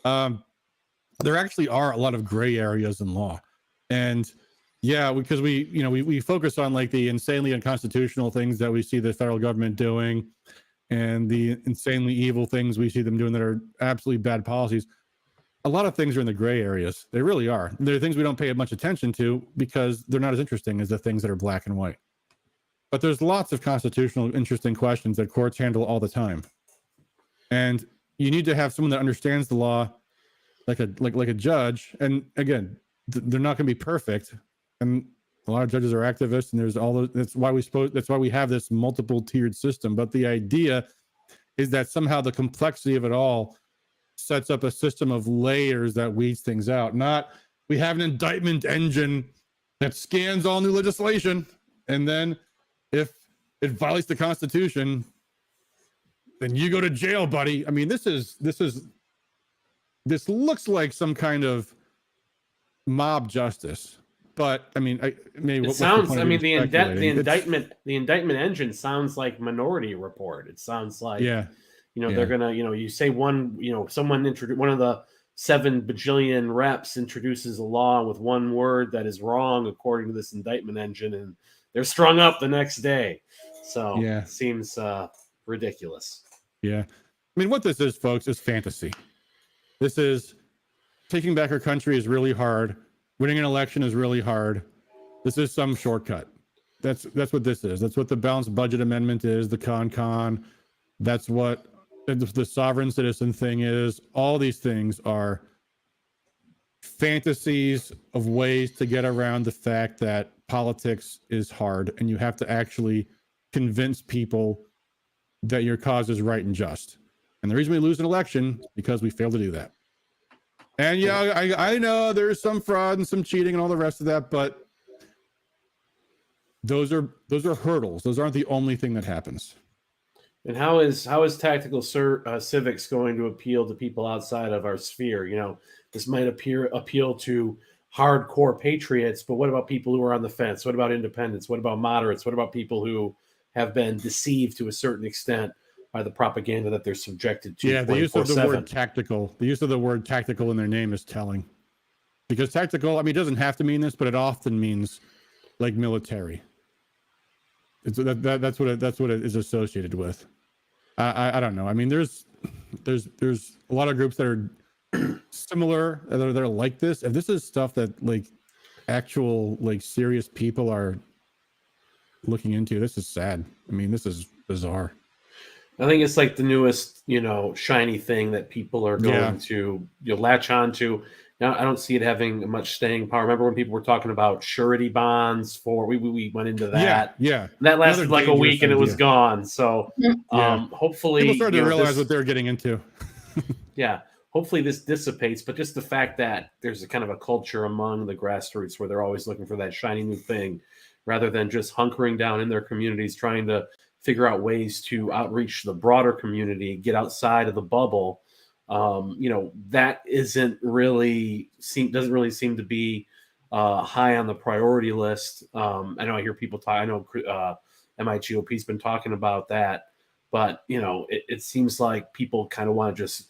There actually are a lot of gray areas in law. And yeah, because we focus on like the insanely unconstitutional things that we see the federal government doing and the insanely evil things we see them doing that are absolutely bad policies. A lot of things are in the gray areas. They really are. There are things we don't pay much attention to because they're not as interesting as the things that are black and white. But there's lots of constitutional interesting questions that courts handle all the time. And you need to have someone that understands the law like a judge. And again, they're not going to be perfect. And a lot of judges are activists, and there's all those. That's why we have this multiple tiered system. But the idea is that somehow the complexity of it all sets up a system of layers that weeds things out. Not we have an indictment engine that scans all new legislation, and then if it violates the Constitution, then you go to jail, buddy. I mean, this looks like some kind of mob justice. But I mean, it sounds. I mean, the indictment engine sounds like Minority Report. It sounds like they're gonna you say one someone introduce one of the 7 bajillion reps introduces a law with one word that is wrong according to this indictment engine, and they're strung up the next day. So it seems ridiculous. Yeah, I mean, what this is, folks, is fantasy. This is taking back our country is really hard. Winning an election is really hard. This is some shortcut. That's what this is. That's what the balanced budget amendment is, the con. That's what the sovereign citizen thing is. All these things are fantasies of ways to get around the fact that politics is hard and you have to actually convince people that your cause is right and just. And the reason we lose an election is because we fail to do that. And I know there's some fraud and some cheating and all the rest of that, but those are hurdles. Those aren't the only thing that happens. And how is tactical civics going to appeal to people outside of our sphere? This might appeal to hardcore patriots, but what about people who are on the fence? What about independents? What about moderates? What about people who have been deceived to a certain extent by the propaganda that they're subjected to? Yeah, the use of the word tactical. The use of the word tactical in their name is telling. Because tactical, I mean, it doesn't have to mean this, but it often means like military. That's what it is associated with. I don't know. I mean, there's a lot of groups that are similar, that are like this. If this is stuff that like actual like serious people are looking into, this is sad. I mean, this is bizarre. I think it's like the newest, shiny thing that people are going to latch on to. Now, I don't see it having much staying power. Remember when people were talking about surety bonds we went into that. Yeah. That lasted like a week and it was gone. So hopefully people started to realize what they're getting into. Hopefully this dissipates, but just the fact that there's a kind of a culture among the grassroots where they're always looking for that shiny new thing rather than just hunkering down in their communities, trying to figure out ways to outreach the broader community, get outside of the bubble. That doesn't really seem to be high on the priority list. I know I hear people talk. I know MIGOP's been talking about that, but it seems like people kind of want to just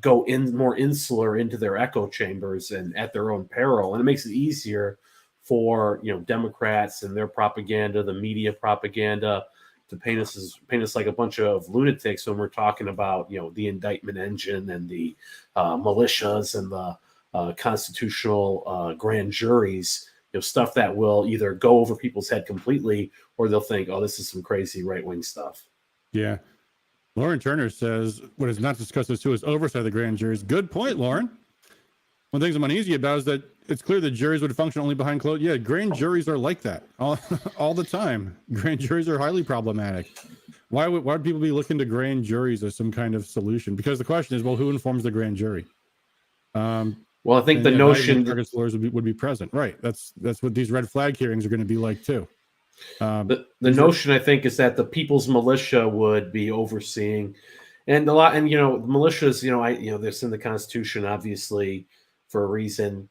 go in more insular into their echo chambers and at their own peril, and it makes it easier for Democrats and their propaganda, the media propaganda, to paint us like a bunch of lunatics when we're talking about the indictment engine and the militias and the constitutional grand juries, stuff that will either go over people's head completely or they'll think, oh, this is some crazy right-wing stuff. Yeah. Lauren Turner says what is not discussed as to is oversight of the grand juries. Good point, Lauren. One thing I'm uneasy about is that it's clear that juries would function only behind closed. Yeah, grand juries are like that all the time. Grand juries are highly problematic. Why would people be looking to grand juries as some kind of solution? Because the question is, well, who informs the grand jury? Well, I think the notion target lawyers would be present, right? That's what these red flag hearings are going to be like too. The notion, I think, is that the people's militia would be overseeing, and militias, there's in the Constitution, obviously, for a reason.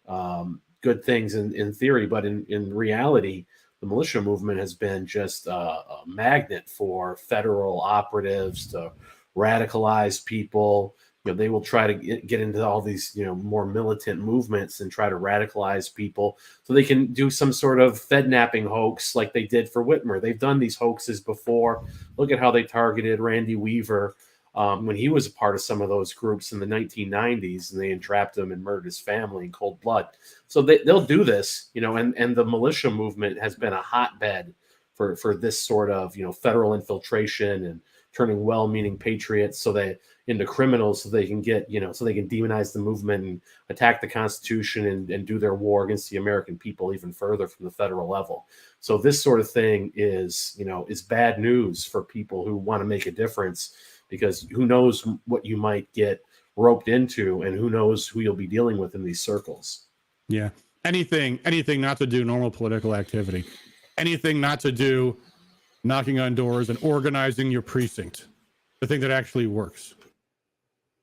good things in theory, but in reality, the militia movement has been just a magnet for federal operatives to radicalize people. They will try to get into all these, more militant movements and try to radicalize people so they can do some sort of Fednapping hoax like they did for Whitmer. They've done these hoaxes before. Look at how they targeted Randy Weaver when he was a part of some of those groups in the 1990s, and they entrapped him and murdered his family in cold blood. So they'll do this, and the militia movement has been a hotbed for this sort of, federal infiltration and turning well-meaning patriots into criminals so they can get, so they can demonize the movement and attack the Constitution and do their war against the American people even further from the federal level. So this sort of thing is bad news for people who want to make a difference, because who knows what you might get roped into, and who knows who you'll be dealing with in these circles. Yeah. Anything not to do normal political activity, anything not to do knocking on doors and organizing your precinct, the thing that actually works.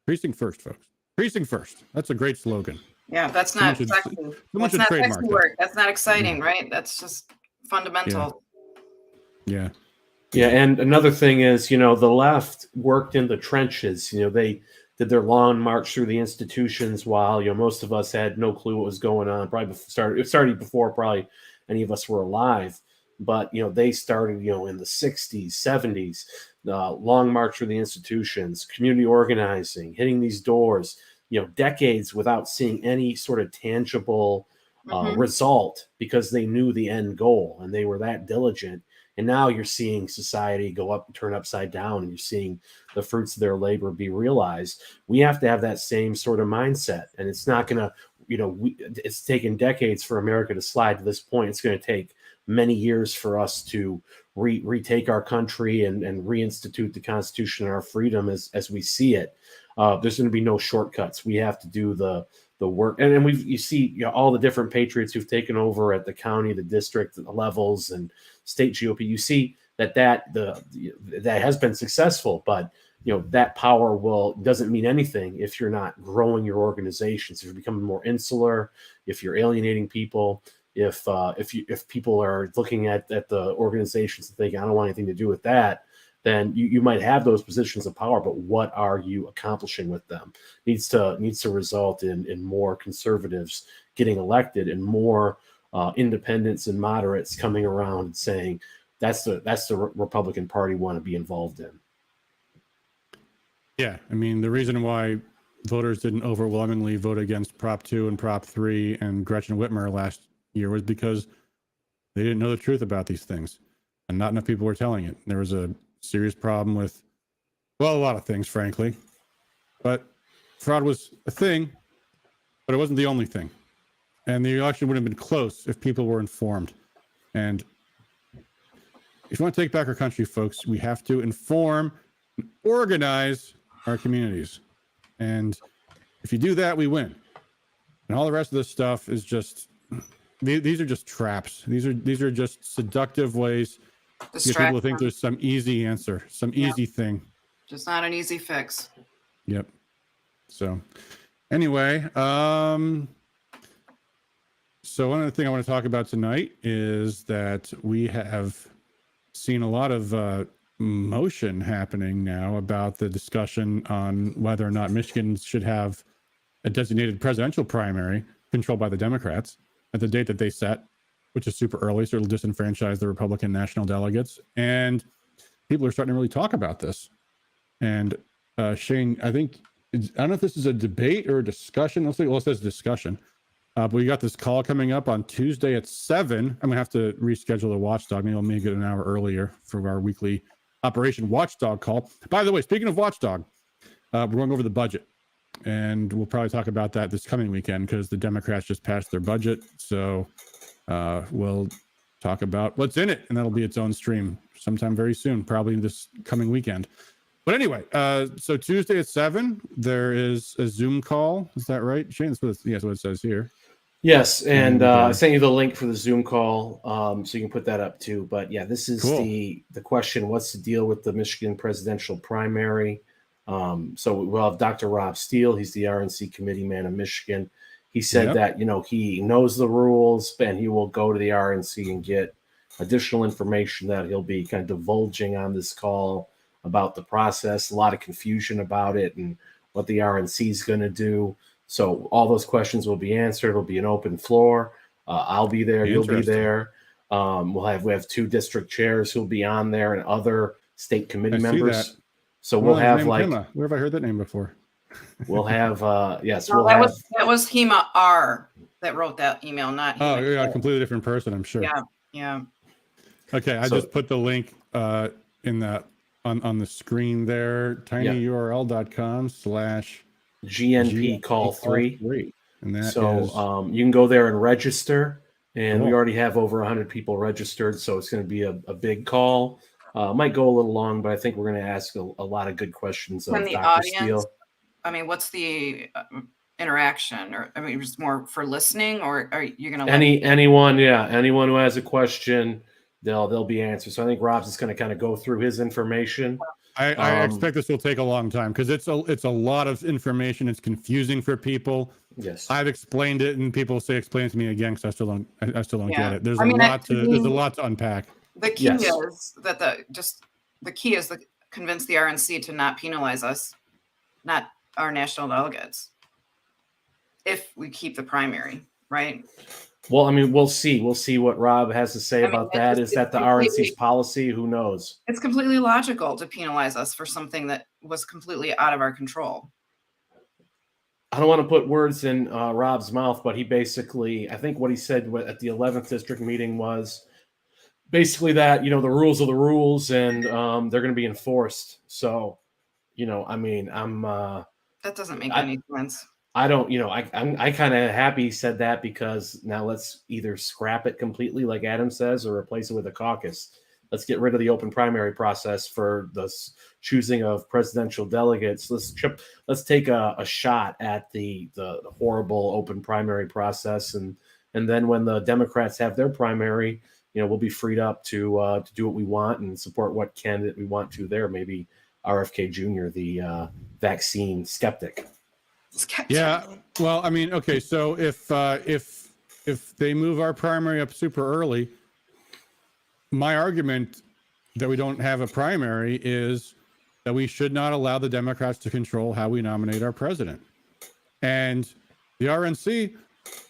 Precinct first, folks. Precinct first. That's a great slogan. Yeah, that's not sexy. That's not sexy work. That's not exciting, right? That's just fundamental. Yeah. Yeah, and another thing is, the left worked in the trenches. They did their long march through the institutions while, most of us had no clue what was going on. It started before probably any of us were alive. But, they started, in the 60s, 70s, long march through the institutions, community organizing, hitting these doors, decades without seeing any sort of tangible result, because they knew the end goal and they were that diligent. And now you're seeing society go up and turn upside down, and you're seeing the fruits of their labor be realized. We have to have that same sort of mindset. And it's not going to, it's taken decades for America to slide to this point. It's going to take many years for us to retake our country and reinstitute the Constitution and our freedom as we see it. There's going to be no shortcuts. We have to do the work. And you see all the different patriots who've taken over at the county, the district levels, and state GOP. You see that has been successful, but that power doesn't mean anything if you're not growing your organizations, if you're becoming more insular, if you're alienating people, if people are looking at the organizations and thinking, I don't want anything to do with that, then you might have those positions of power, but what are you accomplishing with them? Needs to result in more conservatives getting elected and more independents and moderates coming around and saying that's the Republican Party want to be involved in. Yeah, I mean, the reason why voters didn't overwhelmingly vote against Prop 2 and Prop 3 and Gretchen Whitmer last year was because they didn't know the truth about these things, and not enough people were telling it. There was a serious problem with, well, a lot of things, frankly, but fraud was a thing, but it wasn't the only thing. And the election would have been close if people were informed. And if you want to take back our country, folks, we have to inform and organize our communities. And if you do that, we win. And all the rest of this stuff is just, these are just traps. These are just seductive ways to get people to think there's some easy answer, some easy thing. Just not an easy fix. Yep. So anyway, so one other thing I want to talk about tonight is that we have seen a lot of motion happening now about the discussion on whether or not Michigan should have a designated presidential primary controlled by the Democrats at the date that they set, which is super early, so it'll disenfranchise the Republican national delegates. And people are starting to really talk about this. And Shane, I don't know if this is a debate or a discussion. Well, it says discussion. But we got this call coming up on Tuesday at 7. I'm going to have to reschedule the Watchdog. Maybe I'll make it an hour earlier for our weekly Operation Watchdog call. By the way, speaking of Watchdog, we're going over the budget. And we'll probably talk about that this coming weekend because the Democrats just passed their budget. So we'll talk about what's in it. And that'll be its own stream sometime very soon, probably this coming weekend. But anyway, so Tuesday at 7, there is a Zoom call. Is that right, Shane? That's what it says here. Yes, and I sent you the link for the Zoom call, so you can put that up too. But yeah, this is cool. the question: what's the deal with the Michigan presidential primary? So we'll have Dr. Rob Steele. He's the RNC committee man of Michigan. He said that, he knows the rules and he will go to the RNC and get additional information that he'll be kind of divulging on this call about the process. A lot of confusion about it and what the RNC is going to do. So all those questions will be answered. It'll be an open floor. I'll be there. You'll be there. We have 2 district chairs who'll be on there and other state committee members. So we'll have Hema. Where have I heard that name before? We'll have yes. No, that was Hema R that wrote that email, not Hema. Oh, yeah, a completely different person, I'm sure. Yeah. Okay, I just put the link in that on the screen there. tinyurl.com/GNP call 3. And that you can go there and register. And we already have over 100 people registered, so it's going to be a big call. Might go a little long, but I think we're going to ask a lot of good questions of Dr. Steele. I mean, what's the interaction? Or just more for listening, or are you going to anyone who has a question, they'll be answered. So I think Rob's just going to kind of go through his information. I expect this will take a long time because it's a lot of information. It's confusing for people. Yes, I've explained it, and people say explain it to me again because I still don't get it. There's a lot to unpack. The key is that the key is to convince the RNC to not penalize us, not our national delegates, if we keep the primary, right? Well, I mean, we'll see. We'll see what Rob has to say about that. Is that the RNC's policy? Who knows? It's completely logical to penalize us for something that was completely out of our control. I don't want to put words in Rob's mouth, but he basically, I think what he said at the 11th district meeting was basically that, the rules are the rules and they're going to be enforced. So, that doesn't make any sense. I don't, I kind of happy he said that because now let's either scrap it completely, like Adam says, or replace it with a caucus. Let's get rid of the open primary process for the choosing of presidential delegates. Let's take a shot at the horrible open primary process, and then when the Democrats have their primary, we'll be freed up to do what we want and support what candidate we want to there. Maybe RFK Jr., the vaccine skeptic. Yeah, well, I mean, okay, so if they move our primary up super early, my argument that we don't have a primary is that we should not allow the Democrats to control how we nominate our president. And the RNC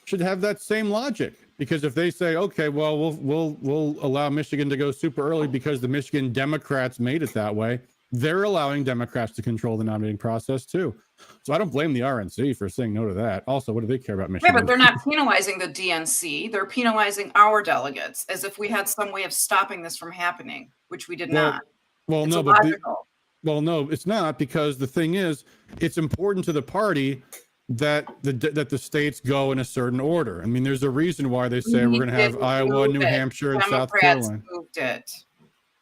should have that same logic, because if they say, okay, well, we'll allow Michigan to go super early because the Michigan Democrats made it that way, they're allowing Democrats to control the nominating process too. So I don't blame the RNC for saying no to that. Also, what do they care about Michigan? Yeah, but they're not penalizing the DNC. They're penalizing our delegates as if we had some way of stopping this from happening, which we did not. Well, it's no, illogical. No, it's not, because the thing is, it's important to the party that the states go in a certain order. I mean, there's a reason why they say we're going to have Iowa, New Hampshire, and South Carolina. Moved it.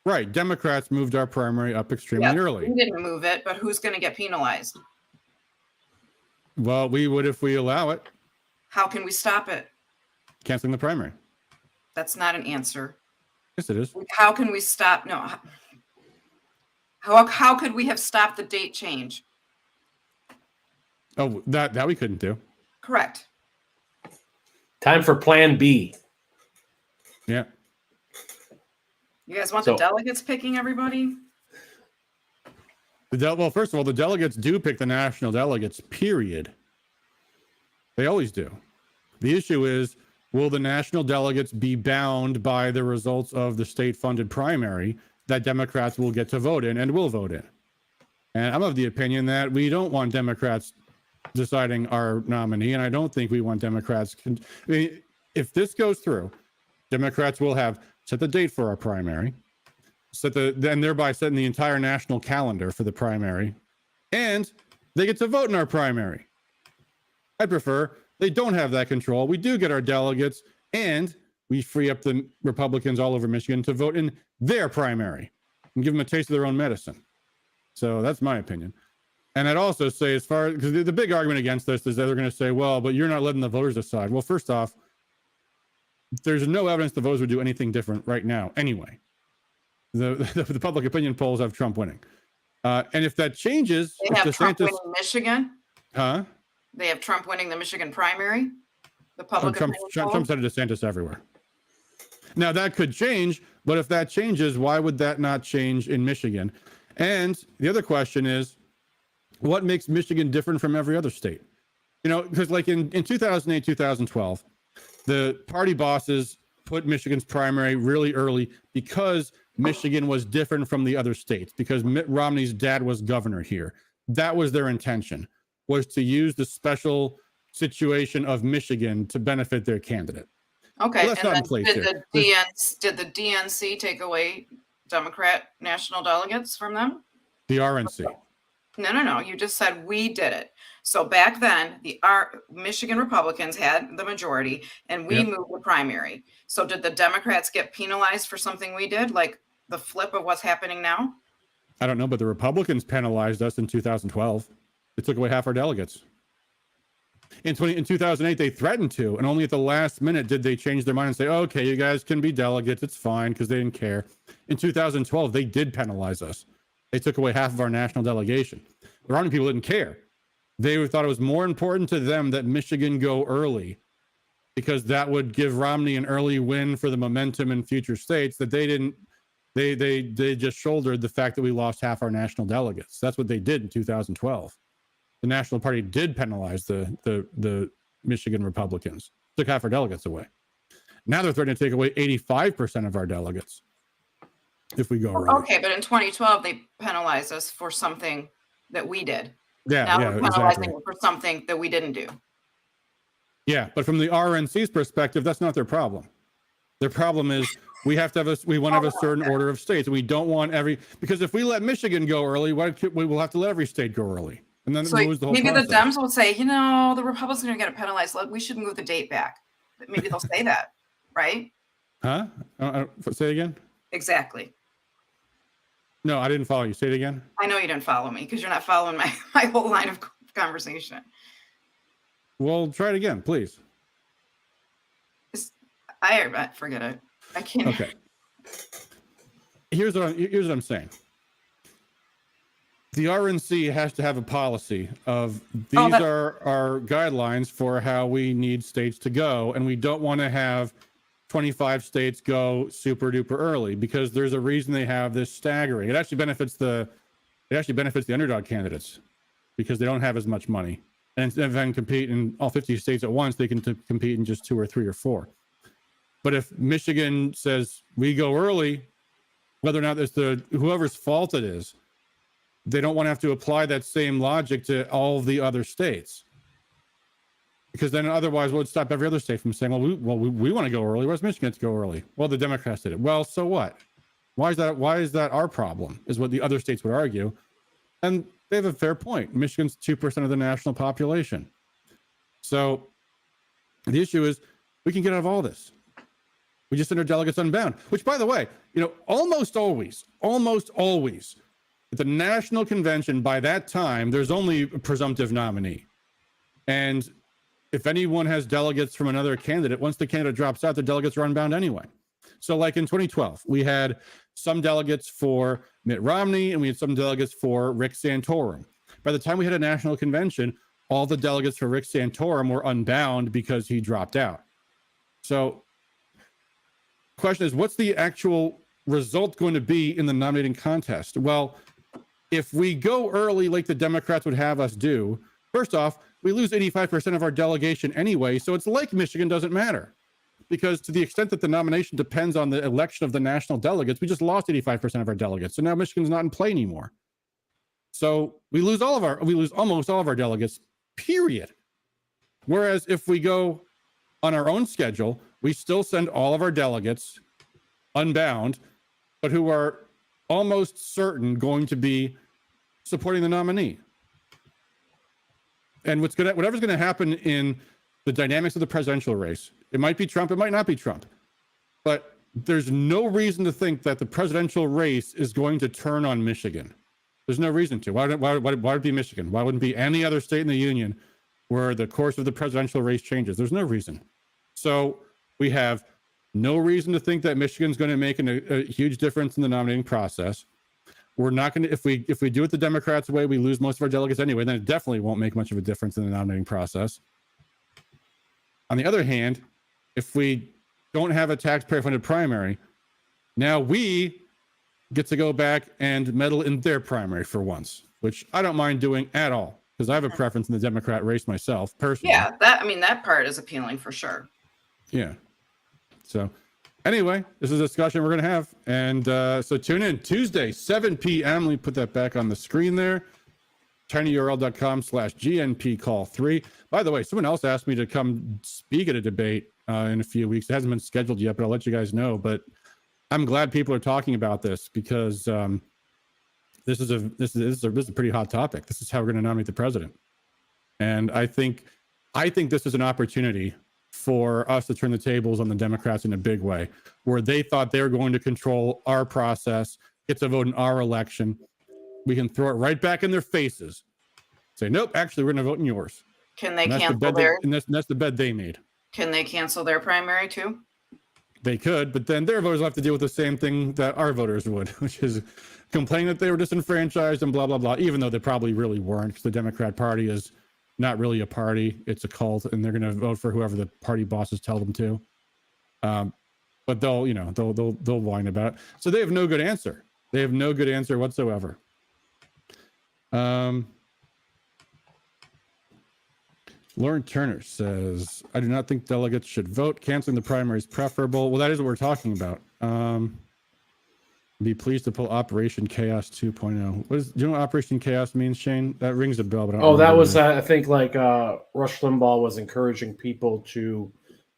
Right. Democrats moved our primary up extremely early. We didn't move it, but who's going to get penalized? Well, we would if we allow it. How can we stop it? Canceling the primary. That's not an answer. Yes, it is. How can we stop? No. How could we have stopped the date change? Oh, that we couldn't do. Correct. Time for Plan B. Yeah. You guys want the delegates picking everybody? Well, first of all, the delegates do pick the national delegates, period. They always do. The issue is, will the national delegates be bound by the results of the state-funded primary that Democrats will get to vote in and will vote in? And I'm of the opinion that we don't want Democrats deciding our nominee, and I don't think we want Democrats. I mean, if this goes through, Democrats will have set the date for our primary, then thereby setting the entire national calendar for the primary, and they get to vote in our primary. I prefer they don't have that control. We do get our delegates, and we free up the Republicans all over Michigan to vote in their primary and give them a taste of their own medicine. So that's my opinion. And I'd also say, as far, because the big argument against this is that they're going to say, well, but you're not letting the voters decide. Well, first off, there's no evidence the voters would do anything different right now anyway. The public opinion polls have Trump winning. And if that changes, they have Trump winning Michigan. Huh? They have Trump winning the Michigan primary. The public Trump said DeSantis everywhere. Now that could change, but if that changes, why would that not change in Michigan? And the other question is, what makes Michigan different from every other state? You know, because like in 2008, 2012, the party bosses put Michigan's primary really early because Michigan was different from the other states, because Mitt Romney's dad was governor here. That was their intention, was to use the special situation of Michigan to benefit their candidate. Okay, well, that's not in place did the DNC take away Democrat national delegates from them? The RNC. No. You just said we did it. So back then, Michigan Republicans had the majority, and we moved the primary. So did the Democrats get penalized for something we did, like the flip of what's happening now? I don't know, but the Republicans penalized us in 2012. They took away half our delegates. In 2008, they threatened to, and only at the last minute did they change their mind and say, okay, you guys can be delegates. It's fine, because they didn't care. In 2012, they did penalize us. They took away half of our national delegation. The Romney people didn't care. They thought it was more important to them that Michigan go early, because that would give Romney an early win for the momentum in future states, that they didn't. They just shouldered the fact that we lost half our national delegates. That's what they did in 2012. The National Party did penalize the Michigan Republicans, took half our delegates away. Now they're threatening to take away 85% of our delegates if we go early. Okay, but in 2012, they penalized us for something that we did. Yeah, now we're penalizing exactly. for something that we didn't do. Yeah, but from the RNC's perspective, that's not their problem. Their problem is we want to have a certain order of states. We don't want because if we let Michigan go early, we will have to let every state go early. And then So lose the whole maybe process. the Dems will say, the Republicans are going to penalize. We should move the date back. Maybe they'll say that, right? Huh? Say it again? Exactly. No, I didn't follow you. Say it again. I know you didn't follow me because you're not following my whole line of conversation. Well, try it again, please. I forget it. I can't. Okay. Here's what I'm saying. The RNC has to have a policy of these are our guidelines for how we need states to go, and we don't want to have 25 states go super duper early, because there's a reason they have this staggering. It actually benefits the underdog candidates, because they don't have as much money, and then compete in all 50 states at once. They can compete in just 2 or 3 or 4. But if Michigan says we go early, whether or not it's whoever's fault it is, they don't want to have to apply that same logic to all the other states, because then otherwise what would stop every other state from saying, we want to go early. Where's Michigan to go early? Well, the Democrats did it. Well, so what? Why is that our problem, is what the other states would argue. And they have a fair point. Michigan's 2% of the national population. So the issue is we can get out of all this. We just send our delegates unbound, which, by the way, almost always at the national convention, by that time, there's only a presumptive nominee. And if anyone has delegates from another candidate, once the candidate drops out, the delegates are unbound anyway. So like in 2012, we had some delegates for Mitt Romney and we had some delegates for Rick Santorum. By the time we had a national convention, all the delegates for Rick Santorum were unbound because he dropped out. So the question is, what's the actual result going to be in the nominating contest? Well, if we go early like the Democrats would have us do, first off, we lose 85% of our delegation anyway, so it's like Michigan doesn't matter. Because to the extent that the nomination depends on the election of the national delegates, we just lost 85% of our delegates. So now Michigan's not in play anymore. So we lose almost all of our delegates, period. Whereas if we go on our own schedule, we still send all of our delegates unbound, but who are almost certain going to be supporting the nominee. And whatever's going to happen in the dynamics of the presidential race, it might be Trump, it might not be Trump, but there's no reason to think that the presidential race is going to turn on Michigan. There's no reason to. Why would it be Michigan? Why wouldn't it be any other state in the union where the course of the presidential race changes? There's no reason. So we have no reason to think that Michigan's going to make a huge difference in the nominating process. We're not going to, if we do it the Democrats' way, we lose most of our delegates anyway, then it definitely won't make much of a difference in the nominating process. On the other hand, if we don't have a taxpayer-funded primary, now we get to go back and meddle in their primary for once, which I don't mind doing at all, because I have a preference in the Democrat race myself, personally. Yeah, that part is appealing for sure. Yeah. So anyway, this is a discussion we're going to have. And so tune in Tuesday, 7 p.m. Let me put that back on the screen there. tinyurl.com/GNP-call3. By the way, someone else asked me to come speak at a debate in a few weeks. It hasn't been scheduled yet, but I'll let you guys know. But I'm glad people are talking about this, because this is a pretty hot topic. This is how we're going to nominate the president. And I think this is an opportunity for us to turn the tables on the Democrats in a big way, where they thought they were going to control our process, get to vote in our election. We can throw it right back in their faces. Say, nope, actually, we're going to vote in yours. Can they And cancel their? that's the bed they made. Can they cancel their primary too? They could, but then their voters will have to deal with the same thing that our voters would, which is complain that they were disenfranchised and blah, blah, blah, even though they probably really weren't, because the Democrat Party is not really a party. It's a cult, and they're going to vote for whoever the party bosses tell them to. But they'll whine about it. So they have no good answer. They have no good answer whatsoever. Lauren Turner says, I do not think delegates should vote. Canceling the primary is preferable. Well, that is what we're talking about. Be pleased to pull Operation Chaos 2.0. Do you know what Operation Chaos means, Shane? That rings a bell, but I don't that was, I think, like Rush Limbaugh was encouraging people to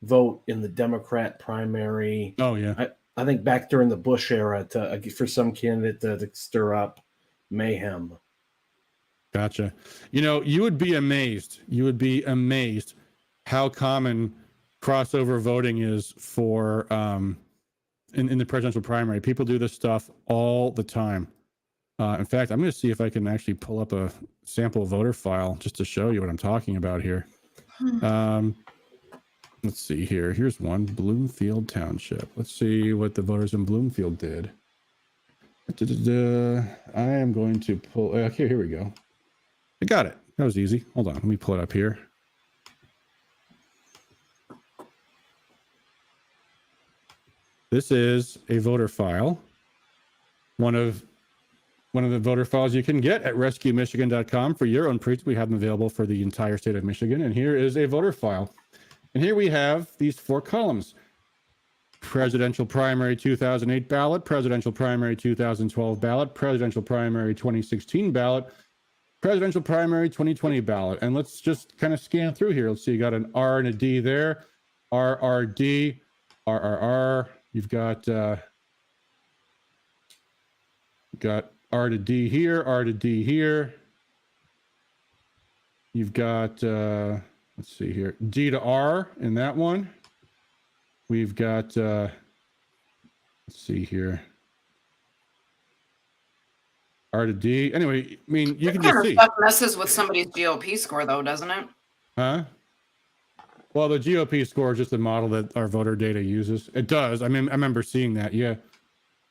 vote in the Democrat primary. Oh, yeah. I think back during the Bush era for some candidate to stir up mayhem. Gotcha. You would be amazed. You would be amazed how common crossover voting is for in the presidential primary. People do this stuff all the time. In fact, I'm going to see if I can actually pull up a sample voter file just to show you what I'm talking about here. Let's see here. Here's one, Bloomfield Township. Let's see what the voters in Bloomfield did. I am going to pull. Okay, here we go. I got it. That was easy. Hold on. Let me pull it up here. This is a voter file. One of the voter files you can get at rescuemichigan.com for your own precinct. We have them available for the entire state of Michigan. And here is a voter file. And here we have these 4 columns. Presidential primary 2008 ballot, presidential primary 2012 ballot, presidential primary 2016 ballot, presidential primary 2020 ballot. And let's just kind of scan through here. Let's see, you got an R and a D there, RRD, RRR. You've got R to D here, R to D here. You've got, let's see here, D to R in that one. We've got, let's see here, R to D. Anyway, I mean, you can just see. That messes with somebody's GOP score, though, doesn't it? Huh? Well, the GOP score is just a model that our voter data uses. It does. I mean, I remember seeing that. Yeah.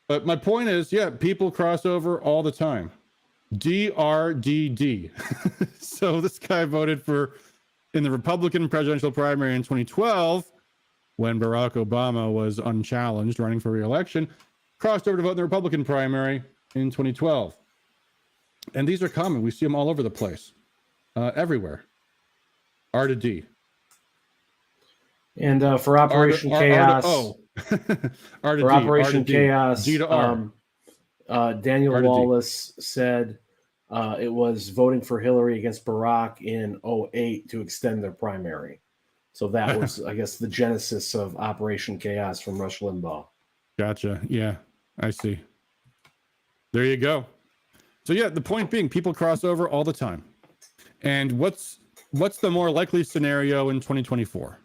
But my point is, yeah, people cross over all the time. DRDD. So this guy voted in the Republican presidential primary in 2012, when Barack Obama was unchallenged, running for re-election, crossed over to vote in the Republican primary in 2012. And these are common. We see them all over the place, everywhere. R to D. And for Operation Chaos, R to for D, Operation Chaos, D to R. Daniel Wallace said it was voting for Hillary against Barack in 2008 to extend their primary. So that was, I guess, the genesis of Operation Chaos from Rush Limbaugh. Gotcha. Yeah, I see. There you go. So yeah, the point being, people cross over all the time. And what's the more likely scenario in 2024?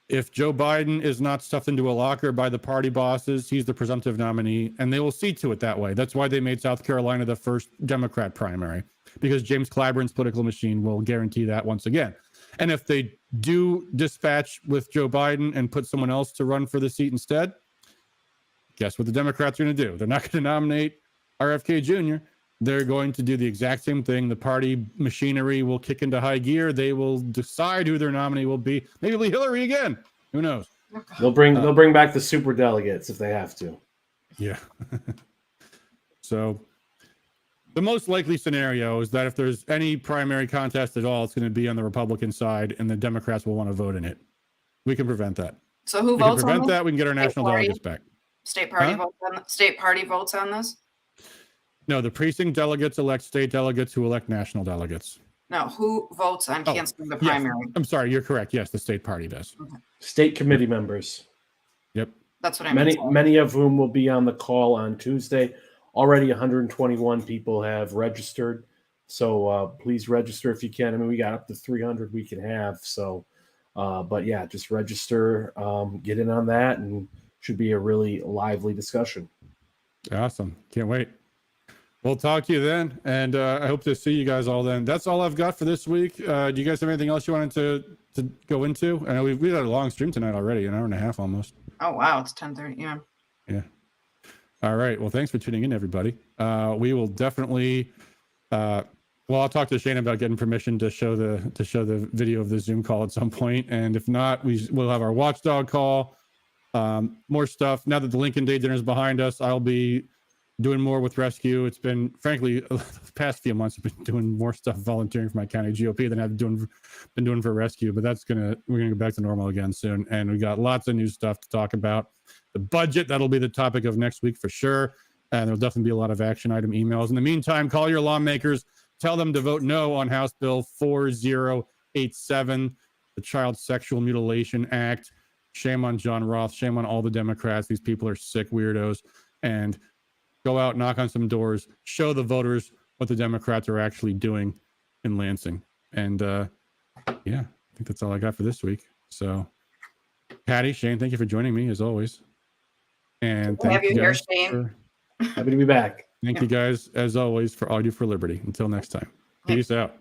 If Joe Biden is not stuffed into a locker by the party bosses, he's the presumptive nominee, and they will see to it that way. That's why they made South Carolina the first Democrat primary, because James Clyburn's political machine will guarantee that once again. And if they do dispatch with Joe Biden and put someone else to run for the seat instead, guess what the Democrats are going to do? They're not going to nominate RFK Jr., they're going to do the exact same thing. The party machinery will kick into high gear. They will decide who their nominee will be. Maybe it'll be Hillary again. Who knows? They'll bring back the super delegates if they have to. Yeah. So the most likely scenario is that if there's any primary contest at all, it's going to be on the Republican side, and the Democrats will want to vote in it. We can prevent that. So who We can votes on prevent this? that. We can get our national delegates back. State party Huh? state party votes on this? No, the precinct delegates elect state delegates who elect national delegates. No, who votes on canceling the primary? Yes. I'm sorry, you're correct. Yes, the state party does. Okay. State committee members. Yep. That's what I meant. Many of whom will be on the call on Tuesday. Already 121 people have registered. So please register if you can. I mean, we got up to 300 we can have. So, but yeah, just register, get in on that, and should be a really lively discussion. Awesome. Can't wait. We'll talk to you then, and I hope to see you guys all then. That's all I've got for this week. Do you guys have anything else you wanted to go into? I know we had a long stream tonight already, an hour and a half almost. Oh wow, it's 10:30. Yeah. Yeah. All right. Well, thanks for tuning in, everybody. We will definitely. Well, I'll talk to Shane about getting permission to show the video of the Zoom call at some point, and if not, we'll have our watchdog call. More stuff. Now that the Lincoln Day dinner is behind us, I'll be doing more with rescue. It's been, frankly, the past few months, I've been doing more stuff volunteering for my county GOP than I've been doing for rescue. But we're gonna go back to normal again soon, and we got lots of new stuff to talk about. The budget, that'll be the topic of next week for sure, and there'll definitely be a lot of action item emails. In the meantime, call your lawmakers, tell them to vote no on House Bill 4087, the Child Sexual Mutilation Act. Shame on John Roth. Shame on all the Democrats. These people are sick weirdos. And go out, knock on some doors, show the voters what the Democrats are actually doing in Lansing. And yeah, I think that's all I got for this week. So, Patty, Shane, thank you for joining me as always. And thank you guys. Shane. Happy to be back. Thank you guys as always for all you do for liberty. Until next time. Peace out.